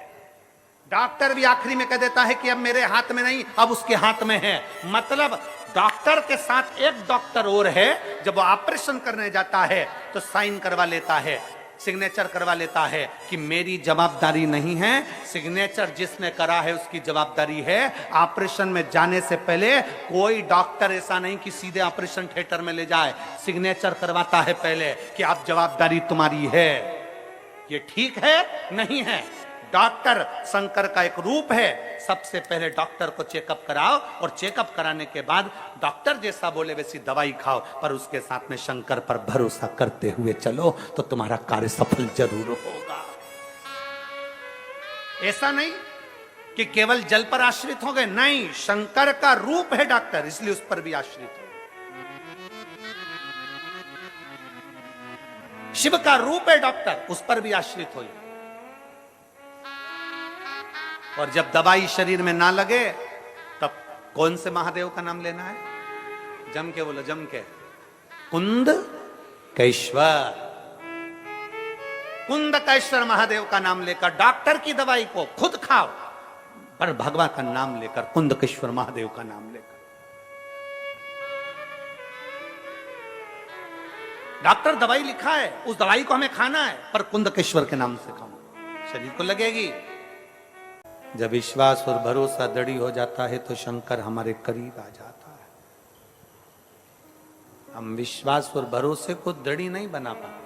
डॉक्टर भी आखिरी में कह देता है कि अब मेरे हाथ में नहीं, अब उसके हाथ में है। मतलब डॉक्टर के साथ एक डॉक्टर और है। जब वो ऑपरेशन करने जाता है तो साइन करवा लेता है, सिग्नेचर करवा लेता है कि मेरी जवाबदारी नहीं है, सिग्नेचर जिसने करा है उसकी जवाबदारी है। ऑपरेशन में जाने से पहले कोई डॉक्टर ऐसा नहीं कि सीधे ऑपरेशन थिएटर में ले जाए, सिग्नेचर करवाता है पहले कि आप जवाबदारी तुम्हारी है। ये ठीक है नहीं है। डॉक्टर शंकर का एक रूप है। सबसे पहले डॉक्टर को चेकअप कराओ और चेकअप कराने के बाद डॉक्टर जैसा बोले वैसी दवाई खाओ, पर उसके साथ में शंकर पर भरोसा करते हुए चलो तो तुम्हारा कार्य सफल जरूर होगा। ऐसा नहीं कि केवल जल पर आश्रित हो गए, नहीं, शंकर का रूप है डॉक्टर, इसलिए उस पर भी आश्रित हो। शिव का रूप है डॉक्टर, उस पर भी आश्रित हो। और जब दवाई शरीर में ना लगे तब कौन से महादेव का नाम लेना है? जम के बोलो, जम के। कुंद कैश्वर, कुंद कैश्वर महादेव का नाम लेकर, डॉक्टर की दवाई को खुद खाओ पर भगवान का नाम लेकर, कुंदकेश्वर महादेव का नाम लेकर। डॉक्टर दवाई लिखा है, उस दवाई को हमें खाना है पर कुंदकेश्वर के नाम से खाओ, शरीर को लगेगी। जब विश्वास और भरोसा दृढ़ हो जाता है तो शंकर हमारे करीब आ जाता है। हम विश्वास और भरोसे को दृढ़ नहीं बना पाते।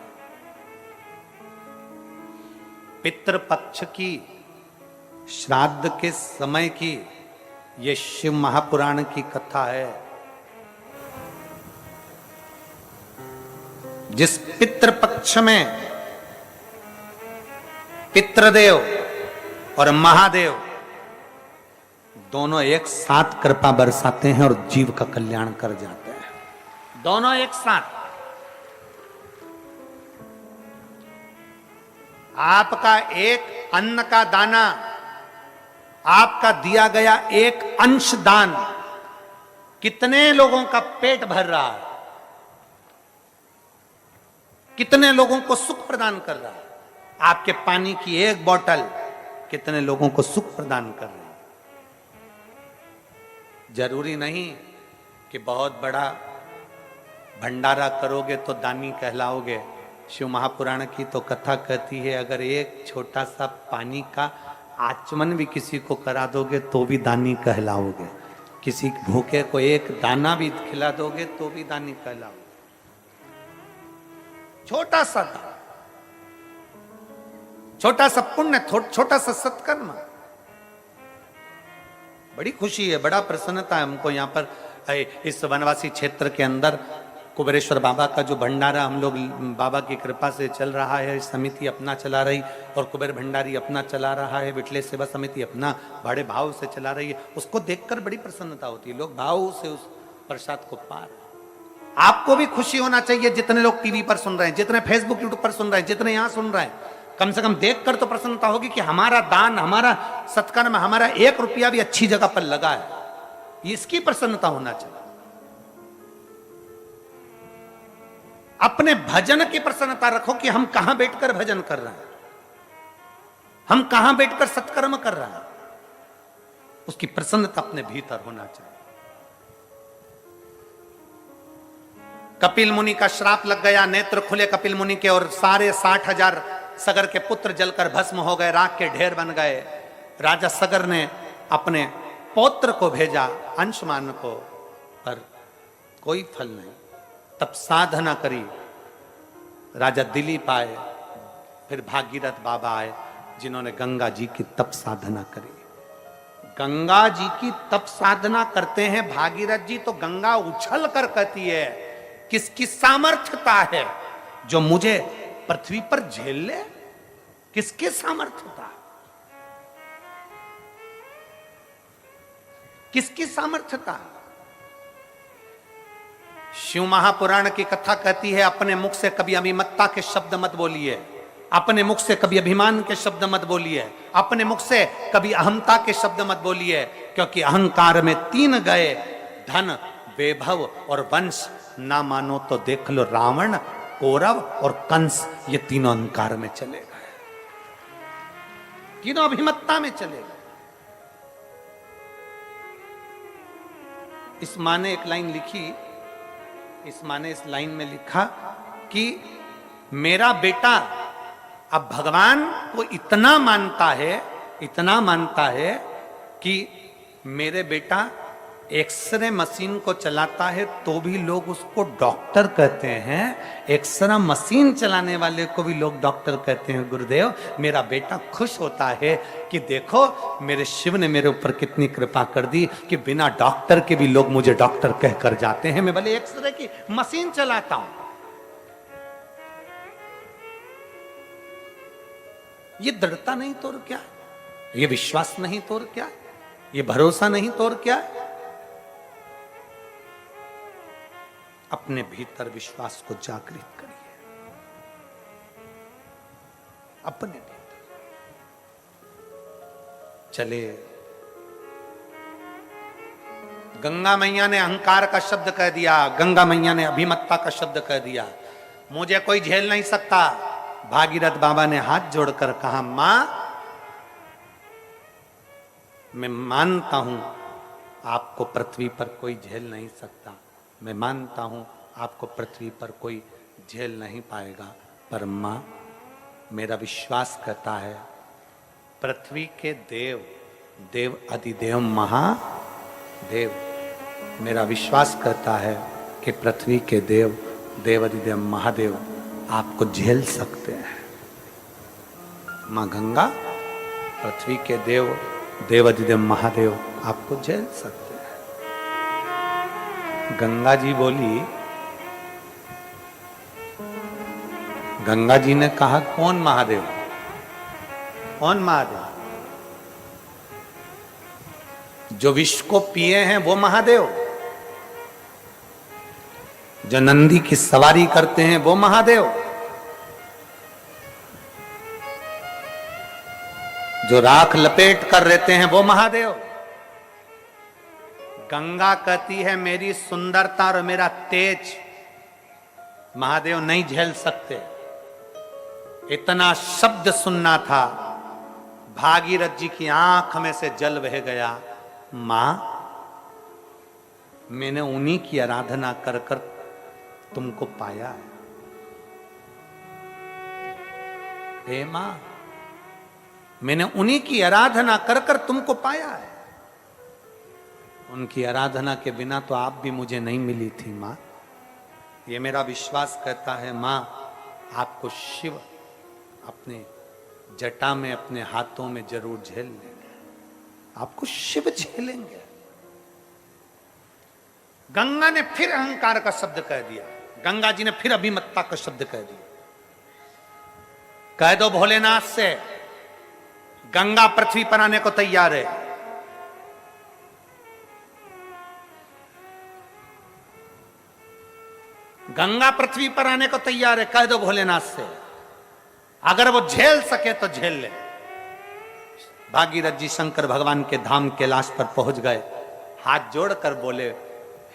पितृपक्ष की, श्राद्ध के समय की ये शिव महापुराण की कथा है। जिस पितृपक्ष में पितृदेव और महादेव दोनों एक साथ कृपा बरसाते हैं और जीव का कल्याण कर जाते हैं, दोनों एक साथ। आपका एक अन्न का दाना, आपका दिया गया एक अंश दान कितने लोगों का पेट भर रहा है, कितने लोगों को सुख प्रदान कर रहा है। आपके पानी की एक बोतल कितने लोगों को सुख प्रदान कर रही है। जरूरी नहीं कि बहुत बड़ा भंडारा करोगे तो दानी कहलाओगे। शिव महापुराण की तो कथा कहती है, अगर एक छोटा सा पानी का आचमन भी किसी को करा दोगे तो भी दानी कहलाओगे। किसी भूखे को एक दाना भी खिला दोगे तो भी दानी कहलाओगे। छोटा सा दान, छोटा सा पुण्य, छोटा सा सत्कर्म, बड़ी खुशी है, बड़ा प्रसन्नता है हमको। यहाँ पर इस वनवासी क्षेत्र के अंदर कुबेरेश्वर बाबा का जो भंडारा हम लोग बाबा की कृपा से चल रहा है, समिति अपना चला रही और कुबेर भंडारी अपना चला रहा है, विठले सेवा समिति अपना बड़े भाव से चला रही है। उसको देखकर बड़ी प्रसन्नता होती है, लोग भाव से उस प्रसाद को पा रहे। आपको भी खुशी होना चाहिए, जितने लोग टीवी पर सुन रहे हैं, जितने फेसबुक यूट्यूब पर सुन रहे हैं, जितने यहां सुन रहे हैं, कम से कम देखकर तो प्रसन्नता होगी कि हमारा दान, हमारा सत्कर्म, हमारा 1 रुपया भी अच्छी जगह पर लगा है। इसकी प्रसन्नता होना चाहिए। अपने भजन की प्रसन्नता रखो कि हम कहां बैठकर भजन कर रहे हैं, हम कहां बैठकर सत्कर्म कर रहे हैं, उसकी प्रसन्नता अपने भीतर होना चाहिए। कपिल मुनि का श्राप लग गया, नेत्र खुले कपिल मुनि के और सारे 60,000 सगर के पुत्र जलकर भस्म हो गए, राख के ढेर बन गए। राजा सगर ने अपने पौत्र को भेजा अंशुमान को, पर कोई फल नहीं। तब साधना करी, राजा दिलीप आए, फिर भागीरथ बाबा आए, जिन्होंने गंगा जी की तप साधना करी। गंगा जी की तप साधना करते हैं भागीरथ जी, तो गंगा उछल कर कहती है, किसकी सामर्थ्यता है जो मुझे पृथ्वी पर झेल ले? किसकी सामर्थ्यता, किसकी सामर्थ्यता? शिव महापुराण की कथा कहती है, अपने मुख से कभी अभिमत्ता के शब्द मत बोलिए, अपने मुख से कभी अभिमान के शब्द मत बोलिए, अपने मुख से कभी अहंता के शब्द मत बोलिए, क्योंकि अहंकार में 3 गए, धन, वैभव और वंश। ना मानो तो देख लो, रावण, कौरव और कंस, ये तीनों अहंकार में चले गए, तीनों अभिमत्ता में चले गए। इस माँ ने एक लाइन लिखी, इस माँ ने इस लाइन में लिखा कि मेरा बेटा अब भगवान को इतना मानता है, इतना मानता है कि मेरे बेटा एक्सरे मशीन को चलाता है तो भी लोग उसको डॉक्टर कहते हैं, एक्सरे मशीन चलाने वाले को भी लोग डॉक्टर कहते हैं। गुरुदेव, मेरा बेटा खुश होता है कि देखो मेरे शिव ने मेरे ऊपर कितनी कृपा कर दी कि बिना डॉक्टर के भी लोग मुझे डॉक्टर कहकर जाते हैं, मैं भले एक्सरे की मशीन चलाता हूं। ये दृढ़ता नहीं तो और क्या, ये विश्वास नहीं तो और क्या, ये भरोसा नहीं तो और क्या। अपने भीतर विश्वास को जागृत करिए, अपने भीतर चले। गंगा मैया ने अहंकार का शब्द कह दिया, गंगा मैया ने अभिमत्ता का शब्द कह दिया, मुझे कोई झेल नहीं सकता। भागीरथ बाबा ने हाथ जोड़कर कहा, मां मैं मानता हूं आपको पृथ्वी पर कोई झेल नहीं सकता, मैं मानता हूं आपको पृथ्वी पर कोई झेल नहीं पाएगा, पर मां मेरा विश्वास करता है पृथ्वी के देव, देव अधिदेव महादेव, मेरा विश्वास करता है कि पृथ्वी के देव, देव अधिदेव महादेव आपको झेल सकते हैं। मां गंगा, पृथ्वी के देव, देव अधिदेव महादेव आपको झेल सकते हैं। गंगा जी बोली, गंगा जी ने कहा, कौन महादेव? कौन महादेव? जो विष को पिए हैं वो महादेव, जो नंदी की सवारी करते हैं वो महादेव, जो राख लपेट कर रहते हैं वो महादेव। गंगा कहती है मेरी सुंदरता और मेरा तेज महादेव नहीं झेल सकते। इतना शब्द सुनना था, भागीरथ जी की आंख में से जल बह गया। मां मैंने उन्हीं की आराधना कर कर तुमको पाया है। हे मां मैंने उन्हीं की आराधना कर कर तुमको पाया है। उनकी आराधना के बिना तो आप भी मुझे नहीं मिली थी मां। ये मेरा विश्वास कहता है मां आपको शिव अपने जटा में, अपने हाथों में जरूर झेल लेंगे, आपको शिव झेलेंगे। गंगा ने फिर अहंकार का शब्द कह दिया, गंगा जी ने फिर अभिमत्ता का शब्द कह दिया। कह दो भोलेनाथ से गंगा पृथ्वी पर आने को तैयार है। गंगा पृथ्वी पर आने को तैयार है, कह दो भोलेनाथ से, अगर वो झेल सके तो झेल ले। भागीरथ जी शंकर भगवान के धाम कैलाश पर पहुंच गए, हाथ जोड़कर बोले,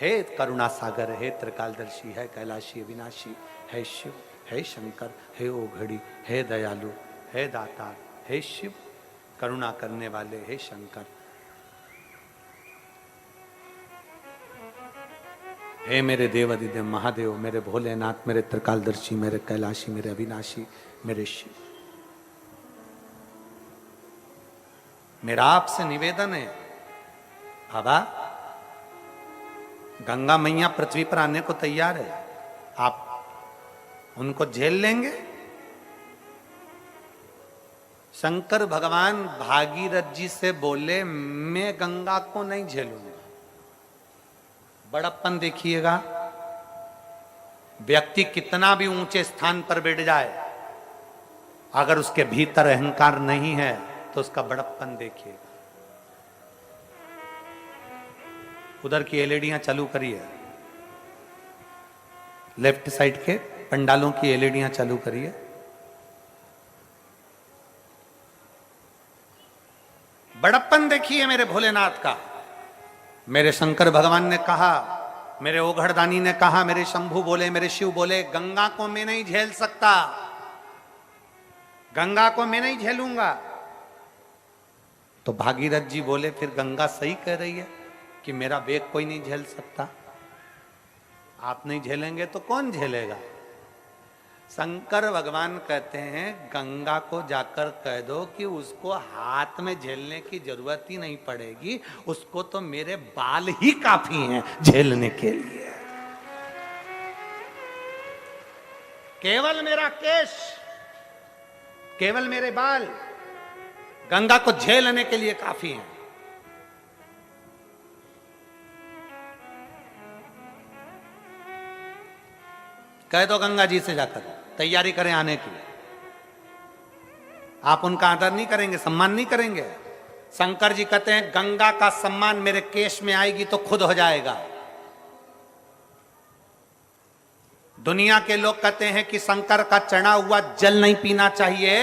हे करुणा सागर, हे त्रिकालदर्शी, है कैलाशी अविनाशी, है शिव, है शंकर, हे ओघड़ी, हे दयालु, हे दातार, हे शिव करुणा करने वाले, हे शंकर, हे मेरे देव अधिदेव महादेव, मेरे भोलेनाथ, मेरे त्रिकालदर्शी, मेरे कैलाशी, मेरे अविनाशी, मेरे शिव, मेरा आपसे निवेदन है बाबा, गंगा मैया पृथ्वी पर आने को तैयार है, आप उनको झेल लेंगे? शंकर भगवान भागीरथ जी से बोले, मैं गंगा को नहीं झेलूंगा। बड़प्पन देखिएगा, व्यक्ति कितना भी ऊंचे स्थान पर बैठ जाए, अगर उसके भीतर अहंकार नहीं है तो उसका बड़प्पन देखिएगा। उधर की एलईडियां चालू करिए, लेफ्ट साइड के पंडालों की एलईडियां चालू करिए। बड़प्पन देखिए मेरे भोलेनाथ का। मेरे शंकर भगवान ने कहा, मेरे ओघड़दानी ने कहा, मेरे शंभू बोले, मेरे शिव बोले, गंगा को मैं नहीं झेल सकता, गंगा को मैं नहीं झेलूंगा। तो भागीरथ जी बोले, फिर गंगा सही कह रही है कि मेरा वेग कोई नहीं झेल सकता। आप नहीं झेलेंगे तो कौन झेलेगा? शंकर भगवान कहते हैं, गंगा को जाकर कह दो कि उसको हाथ में झेलने की जरूरत ही नहीं पड़ेगी, उसको तो मेरे बाल ही काफी हैं झेलने के लिए। केवल मेरा केश, केवल मेरे बाल गंगा को झेलने के लिए काफी हैं। कह दो गंगा जी से जाकर तैयारी करें आने की। आप उनका आदर नहीं करेंगे, सम्मान नहीं करेंगे। शंकर जी कहते हैं, गंगा का सम्मान मेरे केश में आएगी तो खुद हो जाएगा। दुनिया के लोग कहते हैं कि शंकर का चढ़ा हुआ जल नहीं पीना चाहिए,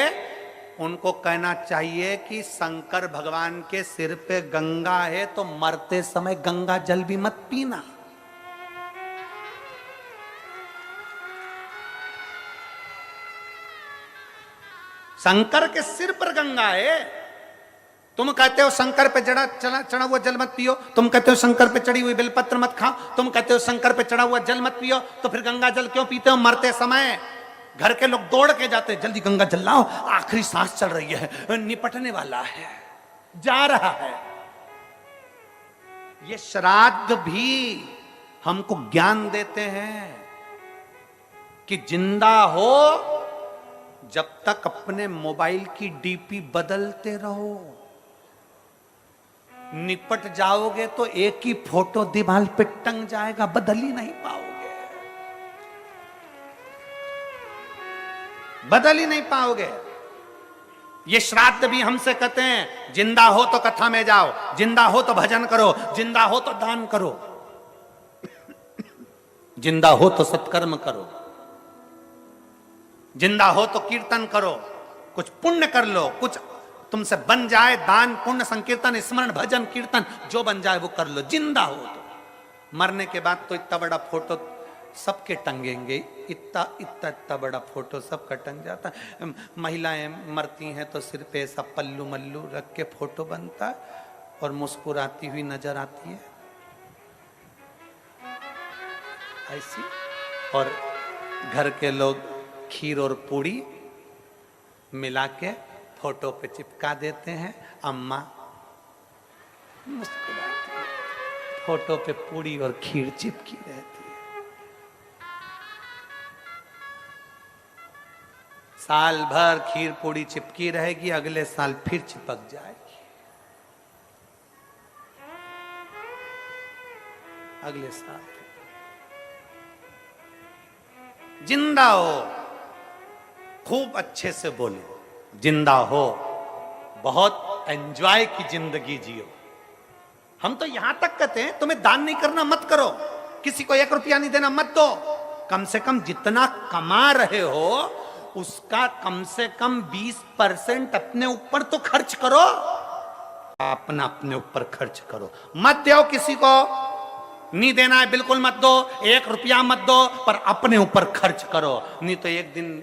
उनको कहना चाहिए कि शंकर भगवान के सिर पे गंगा है तो मरते समय गंगा जल भी मत पीना। शंकर के सिर पर गंगा है, तुम कहते हो शंकर पे चढ़ा हुआ जल मत पियो, तुम कहते हो शंकर पे चढ़ी हुई बेलपत्र मत खाओ, तुम कहते हो शंकर पे चढ़ा हुआ जल मत पियो, तो फिर गंगा जल क्यों पीते हो? मरते समय घर के लोग दौड़ के जाते, जल्दी गंगा जल लाओ, आखिरी सांस चल रही है, निपटने वाला है, जा रहा है। ये श्राद्ध भी हमको ज्ञान देते हैं कि जिंदा हो जब तक अपने मोबाइल की डीपी बदलते रहो, निपट जाओगे तो एक ही फोटो दीवार पे टंग जाएगा, बदल ही नहीं पाओगे, बदल ही नहीं पाओगे। ये श्राद्ध भी हमसे कहते हैं जिंदा हो तो कथा में जाओ, जिंदा हो तो भजन करो, जिंदा हो तो दान करो, जिंदा हो तो सत्कर्म करो, जिंदा हो तो कीर्तन करो, कुछ पुण्य कर लो, कुछ तुमसे बन जाए, दान पुण्य संकीर्तन स्मरण भजन कीर्तन जो बन जाए वो कर लो, जिंदा हो तो। मरने के बाद तो इतना बड़ा फोटो सबके टंगेंगे, इतना बड़ा फोटो सबका टंग जाता है। महिलाएं मरती हैं तो सिर पे ऐसा पल्लू मल्लू रख के फोटो बनता है और मुस्कुराती हुई नजर आती है ऐसी, और घर के लोग खीर और पूड़ी मिला के फोटो पे चिपका देते हैं। अम्मा मुस्कुराती है, फोटो पे पूड़ी और खीर चिपकी रहती है। साल भर खीर पूड़ी चिपकी रहेगी, अगले साल फिर चिपक जाएगी, अगले साल। जिंदा हो, खूब अच्छे से बोलो, जिंदा हो, बहुत एंजॉय की जिंदगी जियो। हम तो यहां तक कहते हैं तुम्हें दान नहीं करना मत करो, किसी को 1 रुपया नहीं देना मत दो, कम से कम जितना कमा रहे हो उसका कम से कम 20% अपने ऊपर तो खर्च करो, अपने ऊपर खर्च करो, मत दो किसी को, नहीं देना है बिल्कुल मत दो, 1 रुपया मत दो, पर अपने ऊपर खर्च करो, नहीं तो एक दिन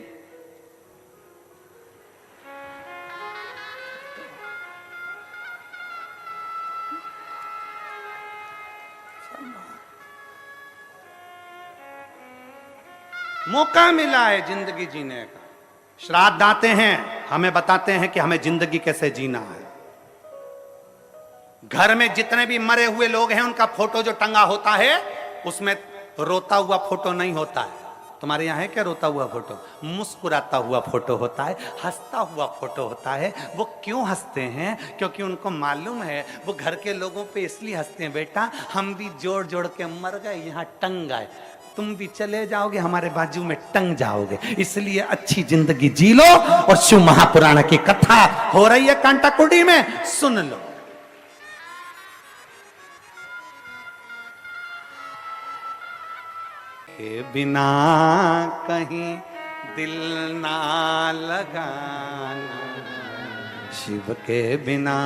मौका मिला है जिंदगी जीने का। श्राद्ध आते हैं, हमें बताते हैं कि हमें जिंदगी कैसे जीना है। घर में जितने भी मरे हुए लोग हैं उनका फोटो जो टंगा होता है उसमें रोता हुआ फोटो नहीं होता है। तुम्हारे यहाँ है क्या रोता हुआ फोटो? मुस्कुराता हुआ फोटो होता है, हंसता हुआ फोटो होता है। वो क्यों हंसते हैं? क्योंकि उनको मालूम है वो घर के लोगों पे इसलिए हंसते हैं, बेटा हम भी जोड़ जोड़ के मर गए, यहाँ टंग गए, तुम भी चले जाओगे हमारे बाजू में टंग जाओगे, इसलिए अच्छी जिंदगी जी लो। और शिव महापुराण की कथा हो रही है कांटाकुटी में, सुन लो। के बिना कहीं दिल ना लगाना, शिव के बिना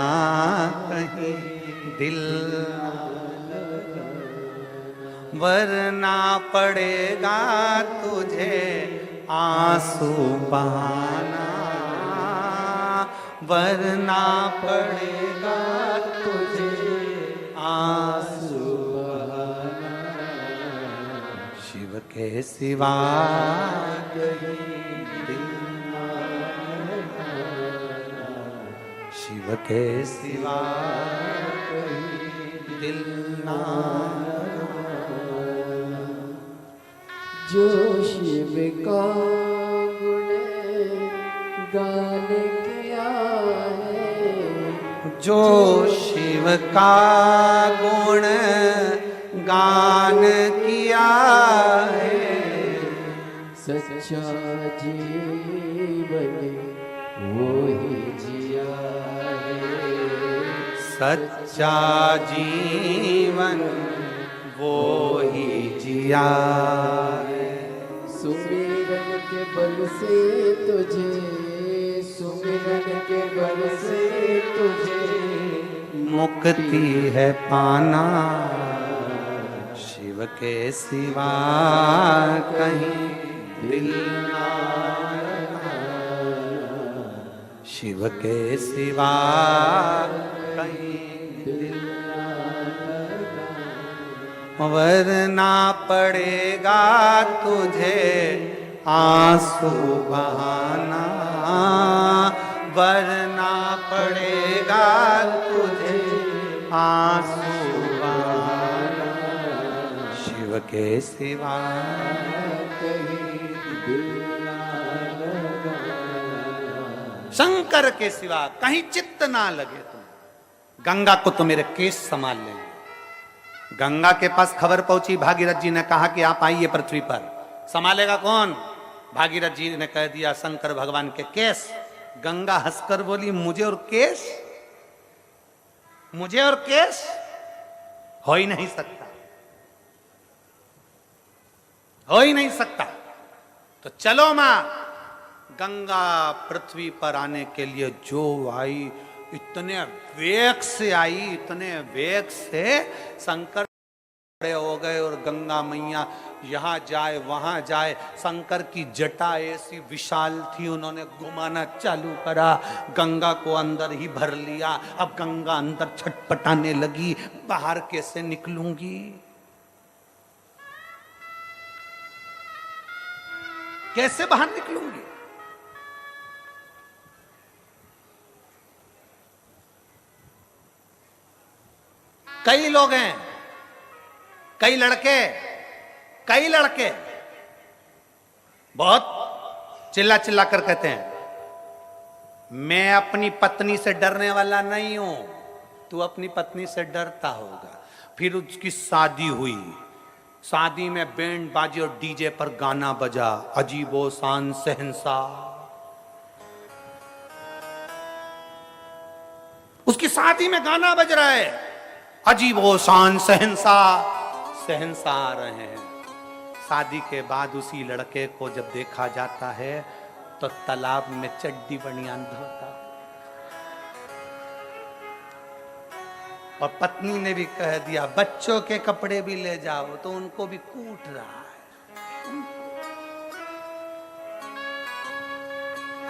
कहीं दिल ना लगाना, वरना पड़ेगा तुझे आंसू बहाना, वरना पड़ेगा तुझे आंसू बहाना, शिव के सिवा कहीं दिल ना लगाना, शिव के सिवा कहीं दिल ना लगाना। जो शिव का गुण गान किया है, जो शिव का गुण गान किया है, सच्चा जीवन वो ही जिया है, सच्चा जीवन वो ही जिया है। सुमिरन के बल से तुझे सुमिरन मुक्ति है पाना, शिव के सिवा कहीं दिल ना लगाना, शिव के सिवा कहीं दिल ना लगाना, वरना पड़ेगा तुझे आंसू बहाना, वरना पड़ेगा तुझे आंसू बहाना, शिव के सिवा कहीं दिल ना लगाना, शंकर के सिवा कहीं चित्त ना लगे तुम। गंगा को तो मेरे केस संभाल लेंगे। गंगा के पास खबर पहुंची, भागीरथ जी ने कहा कि आप आइए पृथ्वी पर। संभालेगा कौन? भागीरथ जी ने कह दिया शंकर भगवान के केस। गंगा हंसकर बोली मुझे और केस, मुझे और केस हो ही नहीं सकता, हो ही नहीं सकता। तो चलो मां। गंगा पृथ्वी पर आने के लिए जो आई, इतने वेग से आई, इतने वेग से शंकर खड़े हो गए और गंगा मैया यहां जाए वहां जाए। शंकर की जटा ऐसी विशाल थी, उन्होंने घुमाना चालू करा, गंगा को अंदर ही भर लिया। अब गंगा अंदर छटपटाने लगी, बाहर कैसे निकलूंगी, कैसे बाहर निकलूंगी। कई लोग हैं, कई लड़के बहुत चिल्ला चिल्ला कर कहते हैं मैं अपनी पत्नी से डरने वाला नहीं हूं। तू अपनी पत्नी से डरता होगा। फिर उसकी शादी हुई, शादी में बैंड बाजी और डीजे पर गाना बजा, अजीबो शान शहंशाह। उसकी शादी में गाना बज रहा है, अजीबो शान शहंशाह, शहंशाह आ रहे हैं। शादी के बाद उसी लड़के को जब देखा जाता है तो तालाब में चड्डी बनियान धोता, और पत्नी ने भी कह दिया बच्चों के कपड़े भी ले जाओ, तो उनको भी कूट रहा है।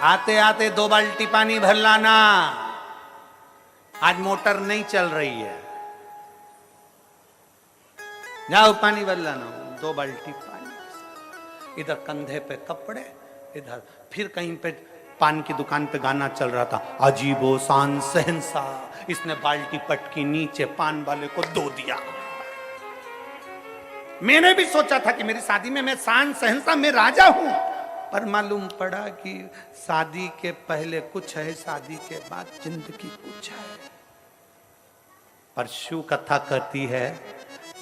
आते आते 2 बाल्टी पानी भर लाना, आज मोटर नहीं चल रही है, जाओ पानी भर लाना। 2 बाल्टी पानी, इधर कंधे पे कपड़े, इधर फिर कहीं पे पान की दुकान पे गाना चल रहा था, अजीबो शान शहंशाह। इसने बाल्टी पटकी नीचे पान वाले को दो दिया। मैंने भी सोचा था कि मेरी शादी में मैं शान शहंशाह, मैं राजा हूं, पर मालूम पड़ा कि शादी के पहले कुछ है, शादी के बाद जिंदगी कुछ है। पर शिव कथा कहती है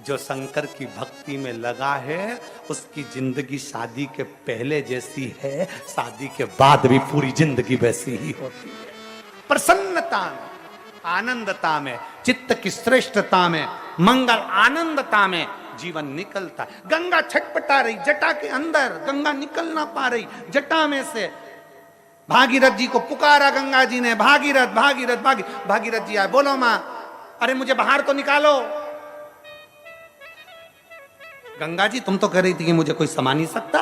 जो शंकर की भक्ति में लगा है उसकी जिंदगी शादी के पहले जैसी है, शादी के बाद भी पूरी जिंदगी वैसी ही होती है। प्रसन्नता में, आनंदता में, चित्त की श्रेष्ठता में, मंगल आनंदता में जीवन निकलता है। गंगा छटपटा रही जटा के अंदर, गंगा निकल ना पा रही जटा में से। भागीरथ जी को पुकारा गंगा जी ने, भागीरथ भागीरथ भागीरथ जी आए, बोलो मां, अरे मुझे बाहर तो निकालो। गंगा जी तुम तो कह रही थी कि मुझे कोई समा नहीं सकता,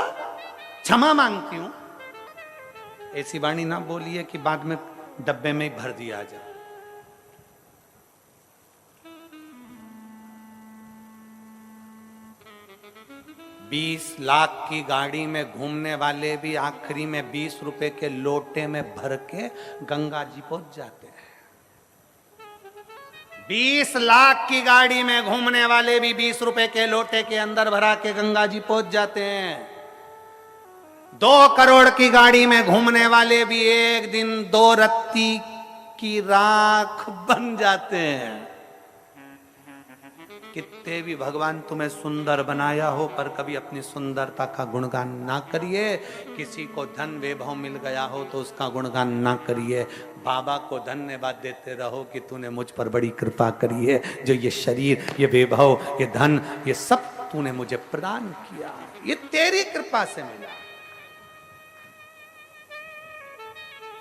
क्षमा मांगती हूं। ऐसी वाणी ना बोलिए कि बाद में डब्बे में ही भर दिया जाए। ₹20 लाख की गाड़ी में घूमने वाले भी आखिरी में 20 रुपए के लोटे में भर के गंगा जी पहुंच जाते हैं। 20 लाख की गाड़ी में घूमने वाले भी 20 रुपए के लोटे के अंदर भरा के गंगा जी पहुंच जाते हैं। 2 करोड़ की गाड़ी में घूमने वाले भी एक दिन 2 रत्ती की राख बन जाते हैं। कितने भी भगवान तुम्हें सुंदर बनाया हो, पर कभी अपनी सुंदरता का गुणगान ना करिए। किसी को धन वैभव मिल गया हो तो उसका गुणगान ना करिए। बाबा को धन्यवाद देते रहो कि तूने मुझ पर बड़ी कृपा करी है, जो ये शरीर, ये वैभव, ये धन, ये सब तूने मुझे प्रदान किया, ये तेरी कृपा से मिला।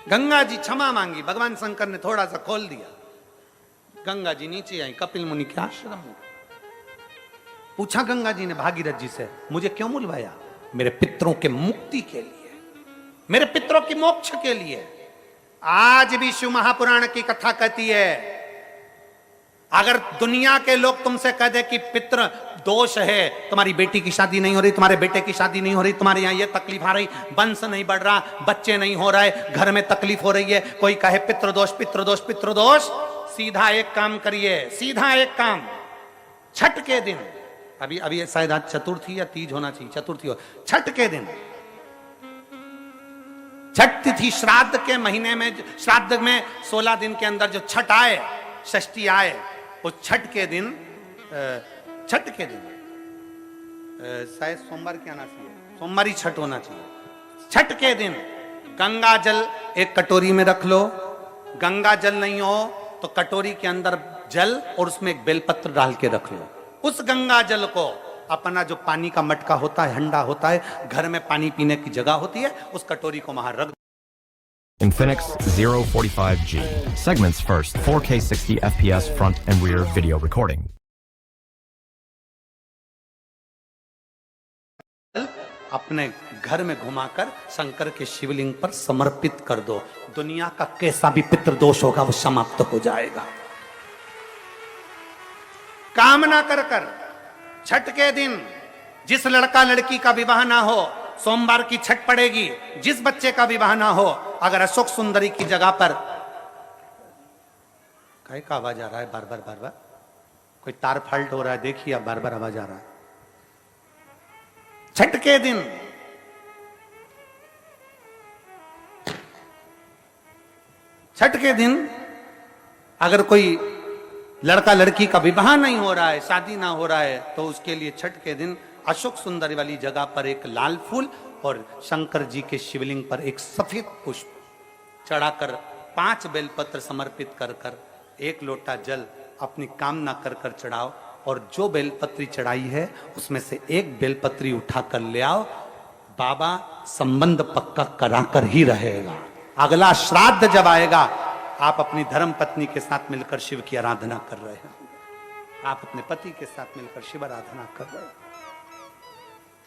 गंगा जी क्षमा मांगी, भगवान शंकर ने थोड़ा सा खोल दिया। गंगा जी नीचे आई कपिल मुनि के आश्रम में। पूछा गंगा जी ने भागीरथ जी से, मुझे क्यों बुलवाया? मेरे पितरों के मुक्ति के लिए, मेरे पितरों की मोक्ष के लिए। आज भी शिव महापुराण की कथा कहती है, अगर दुनिया के लोग तुमसे कह दे कि पितृ दोष है, तुम्हारी बेटी की शादी नहीं हो रही, तुम्हारे बेटे की शादी नहीं हो रही, तुम्हारे यहां ये तकलीफ आ रही, वंश नहीं बढ़ रहा, बच्चे नहीं हो रहे, घर में तकलीफ हो रही है, कोई कहे पितृदोष पितृदोष पितृदोष, सीधा एक काम करिए, सीधा एक काम, छठ के दिन, अभी अभी शायद आज चतुर्थी या तीज होना चाहिए, चतुर्थी हो, छठ के दिन, छठ तिथि श्राद्ध के महीने में, श्राद्ध में 16 दिन के अंदर जो छठ आए, षष्ठी आए, उस छठ के दिन, छठ के दिन शायद सोमवार क्या आना चाहिए, सोमवार ही छठ होना चाहिए। छठ के दिन गंगा जल एक कटोरी में रख लो, गंगा जल नहीं हो तो कटोरी के अंदर जल और उसमें एक बेलपत्र डाल के रख लो। उस गंगा जल को अपना जो पानी का मटका होता है, हंडा होता है, घर में पानी पीने की जगह होती है, उस कटोरी को वहां रख। Infinix 045G. Segments first, 4K 60 FPS front and rear video recording. अपने घर में घुमाकर शंकर के शिवलिंग पर समर्पित कर दो, दुनिया का कैसा भी पितृदोष होगा वो समाप्त हो जाएगा। कामना कर कर छठ के दिन जिस लड़का लड़की का विवाह ना हो, सोमवार की छठ पड़ेगी, जिस बच्चे का विवाह ना हो, अगर अशोक सुंदरी की जगह पर, काय का आवाज आ रहा है बार बार, कोई तार फाल्ट हो रहा है, देखिए अब बार बार आवाज आ रहा है। छठ के दिन अगर कोई लड़का लड़की का विवाह नहीं हो रहा है, शादी ना हो रहा है, तो उसके लिए छठ के दिन अशोक सुंदरी वाली जगह पर एक लाल फूल और शंकर जी के शिवलिंग पर एक सफेद पुष्प चढ़ाकर 5 बेलपत्र समर्पित कर कर 1 लोटा जल अपनी कामना कर कर चढ़ाओ, और जो बेलपत्री चढ़ाई है उसमें से 1 बेलपत्री उठा कर ले आओ, बाबा संबंध पक्का कराकर ही रहेगा। अगला श्राद्ध जब आएगा, आप अपनी धर्म पत्नी के साथ मिलकर शिव की आराधना कर रहे हैं, आप अपने पति के साथ मिलकर शिव आराधना कर रहे हैं।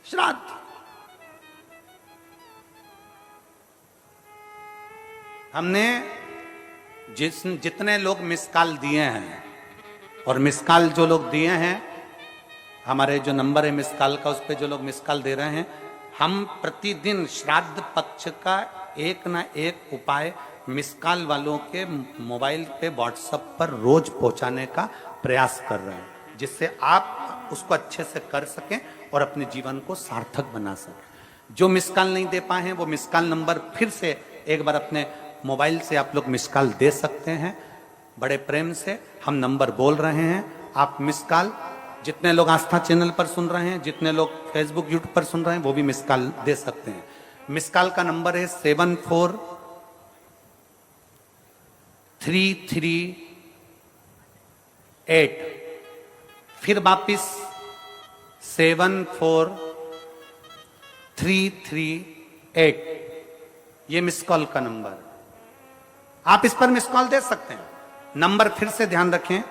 श्राद्ध हमने जितने लोग मिस कॉल दिए हैं, और मिस कॉल जो लोग दिए हैं, हमारे जो नंबर है मिस कॉल का, उस पर जो लोग मिस कॉल दे रहे हैं, हम प्रतिदिन श्राद्ध पक्ष का एक ना एक उपाय मिस कॉल वालों के मोबाइल पे व्हाट्सएप पर रोज पहुंचाने का प्रयास कर रहे हैं, जिससे आप उसको अच्छे से कर सकें और अपने जीवन को सार्थक बना सकें। जो मिस कॉल नहीं दे पाए हैं वो मिस कॉल नंबर फिर से एक बार अपने मोबाइल से आप लोग मिस कॉल दे सकते हैं। बड़े प्रेम से हम नंबर बोल रहे हैं, आप मिस कॉल, जितने लोग आस्था चैनल पर सुन रहे हैं, जितने लोग फेसबुक यूट्यूब पर सुन रहे हैं, वो भी मिस कॉल दे सकते हैं। मिस कॉल का नंबर है 74338, फिर वापिस 74338, ये मिस कॉल का नंबर, आप इस पर मिस कॉल दे सकते हैं। नंबर फिर से ध्यान रखें,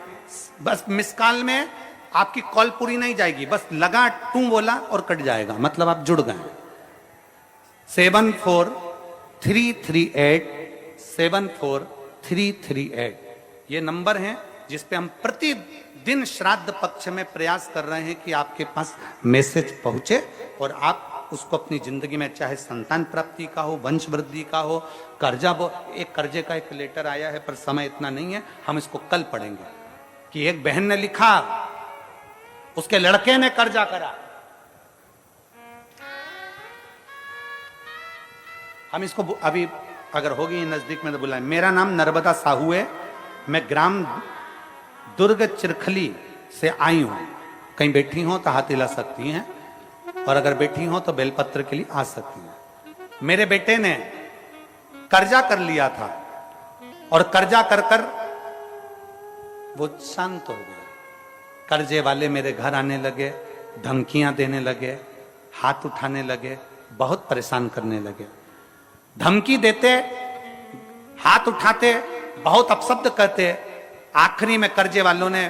बस मिस कॉल में आपकी कॉल पूरी नहीं जाएगी, बस लगा टू बोला और कट जाएगा, मतलब आप जुड़ गए। 74338 ये नंबर है जिस पे हम प्रतिदिन श्राद्ध पक्ष में प्रयास कर रहे हैं कि आपके पास मैसेज पहुंचे और आप उसको अपनी जिंदगी में, चाहे संतान प्राप्ति का हो, वंश वृद्धि का हो, कर्जा, वो एक कर्जे का एक लेटर आया है पर समय इतना नहीं है, हम इसको कल पढ़ेंगे, कि एक बहन ने लिखा उसके लड़के ने कर्जा करा, हम इसको अभी अगर होगी नजदीक में तो बुलाएं। मेरा नाम नर्मदा साहू है, मैं ग्राम दुर्ग चिरखली से आई हूं, कहीं बैठी हो तो हाथ हिला सकती हैं, और अगर बैठी हो तो बेलपत्र के लिए आ सकती हैं। मेरे बेटे ने कर्जा कर लिया था और कर्जा कर कर वो शांत हो गया। कर्जे वाले मेरे घर आने लगे, धमकियां देने लगे, हाथ उठाने लगे, बहुत परेशान करने लगे। धमकी देते, हाथ उठाते, बहुत अपशब्द कहते, आखिरी में कर्जे वालों ने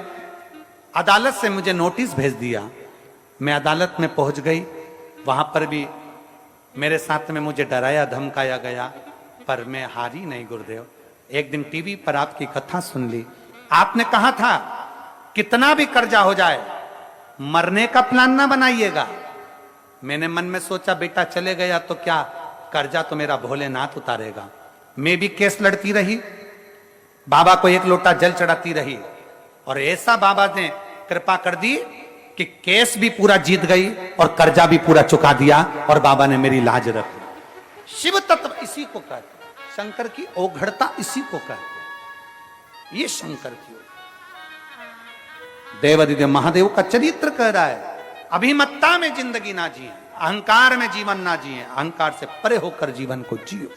अदालत से मुझे नोटिस भेज दिया। मैं अदालत में पहुंच गई, वहां पर भी मेरे साथ में मुझे डराया धमकाया गया, पर मैं हारी नहीं गुरुदेव। एक दिन टीवी पर आपकी कथा सुन ली। आपने कहा था कितना भी कर्जा हो जाए मरने का प्लान ना बनाइएगा। मैंने मन में सोचा बेटा चले गया तो क्या, कर्जा तो मेरा भोलेनाथ उतारेगा। मैं भी केस लड़ती रही, बाबा को एक लोटा जल चढ़ाती रही, और ऐसा बाबा ने कृपा कर दी कि केस भी पूरा जीत गई और कर्जा भी पूरा चुका दिया, और बाबा ने मेरी लाज रखी। शिव तत्व इसी को कहते, शंकर की औघड़ता इसी को कहते। ये शंकर की देवादिदेव महादेव का चरित्र कह रहा है, अभिमत्ता में जिंदगी ना जिए, अहंकार में जीवन ना जिए, अहंकार से परे होकर जीवन को जियो,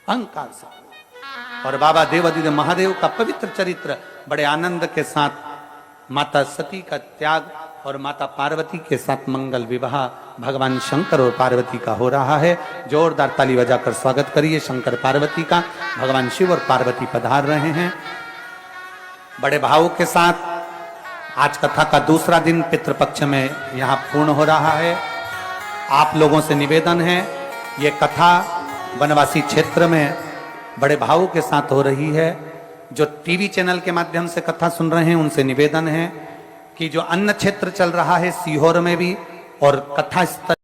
अहंकार से। और बाबा देवादिदेव महादेव का पवित्र चरित्र बड़े आनंद के साथ माता सती का त्याग और माता पार्वती के साथ मंगल विवाह भगवान शंकर और पार्वती का हो रहा है। जोरदार ताली बजाकर स्वागत करिए शंकर पार्वती का। भगवान शिव और पार्वती पधार रहे हैं बड़े भाव के साथ। आज कथा का दूसरा दिन पितृपक्ष में यहाँ पूर्ण हो रहा है। आप लोगों से निवेदन है, ये कथा वनवासी क्षेत्र में बड़े भाव के साथ हो रही है। जो टीवी चैनल के माध्यम से कथा सुन रहे हैं उनसे निवेदन है कि जो अन्य क्षेत्र चल रहा है सीहोर में भी, और कथा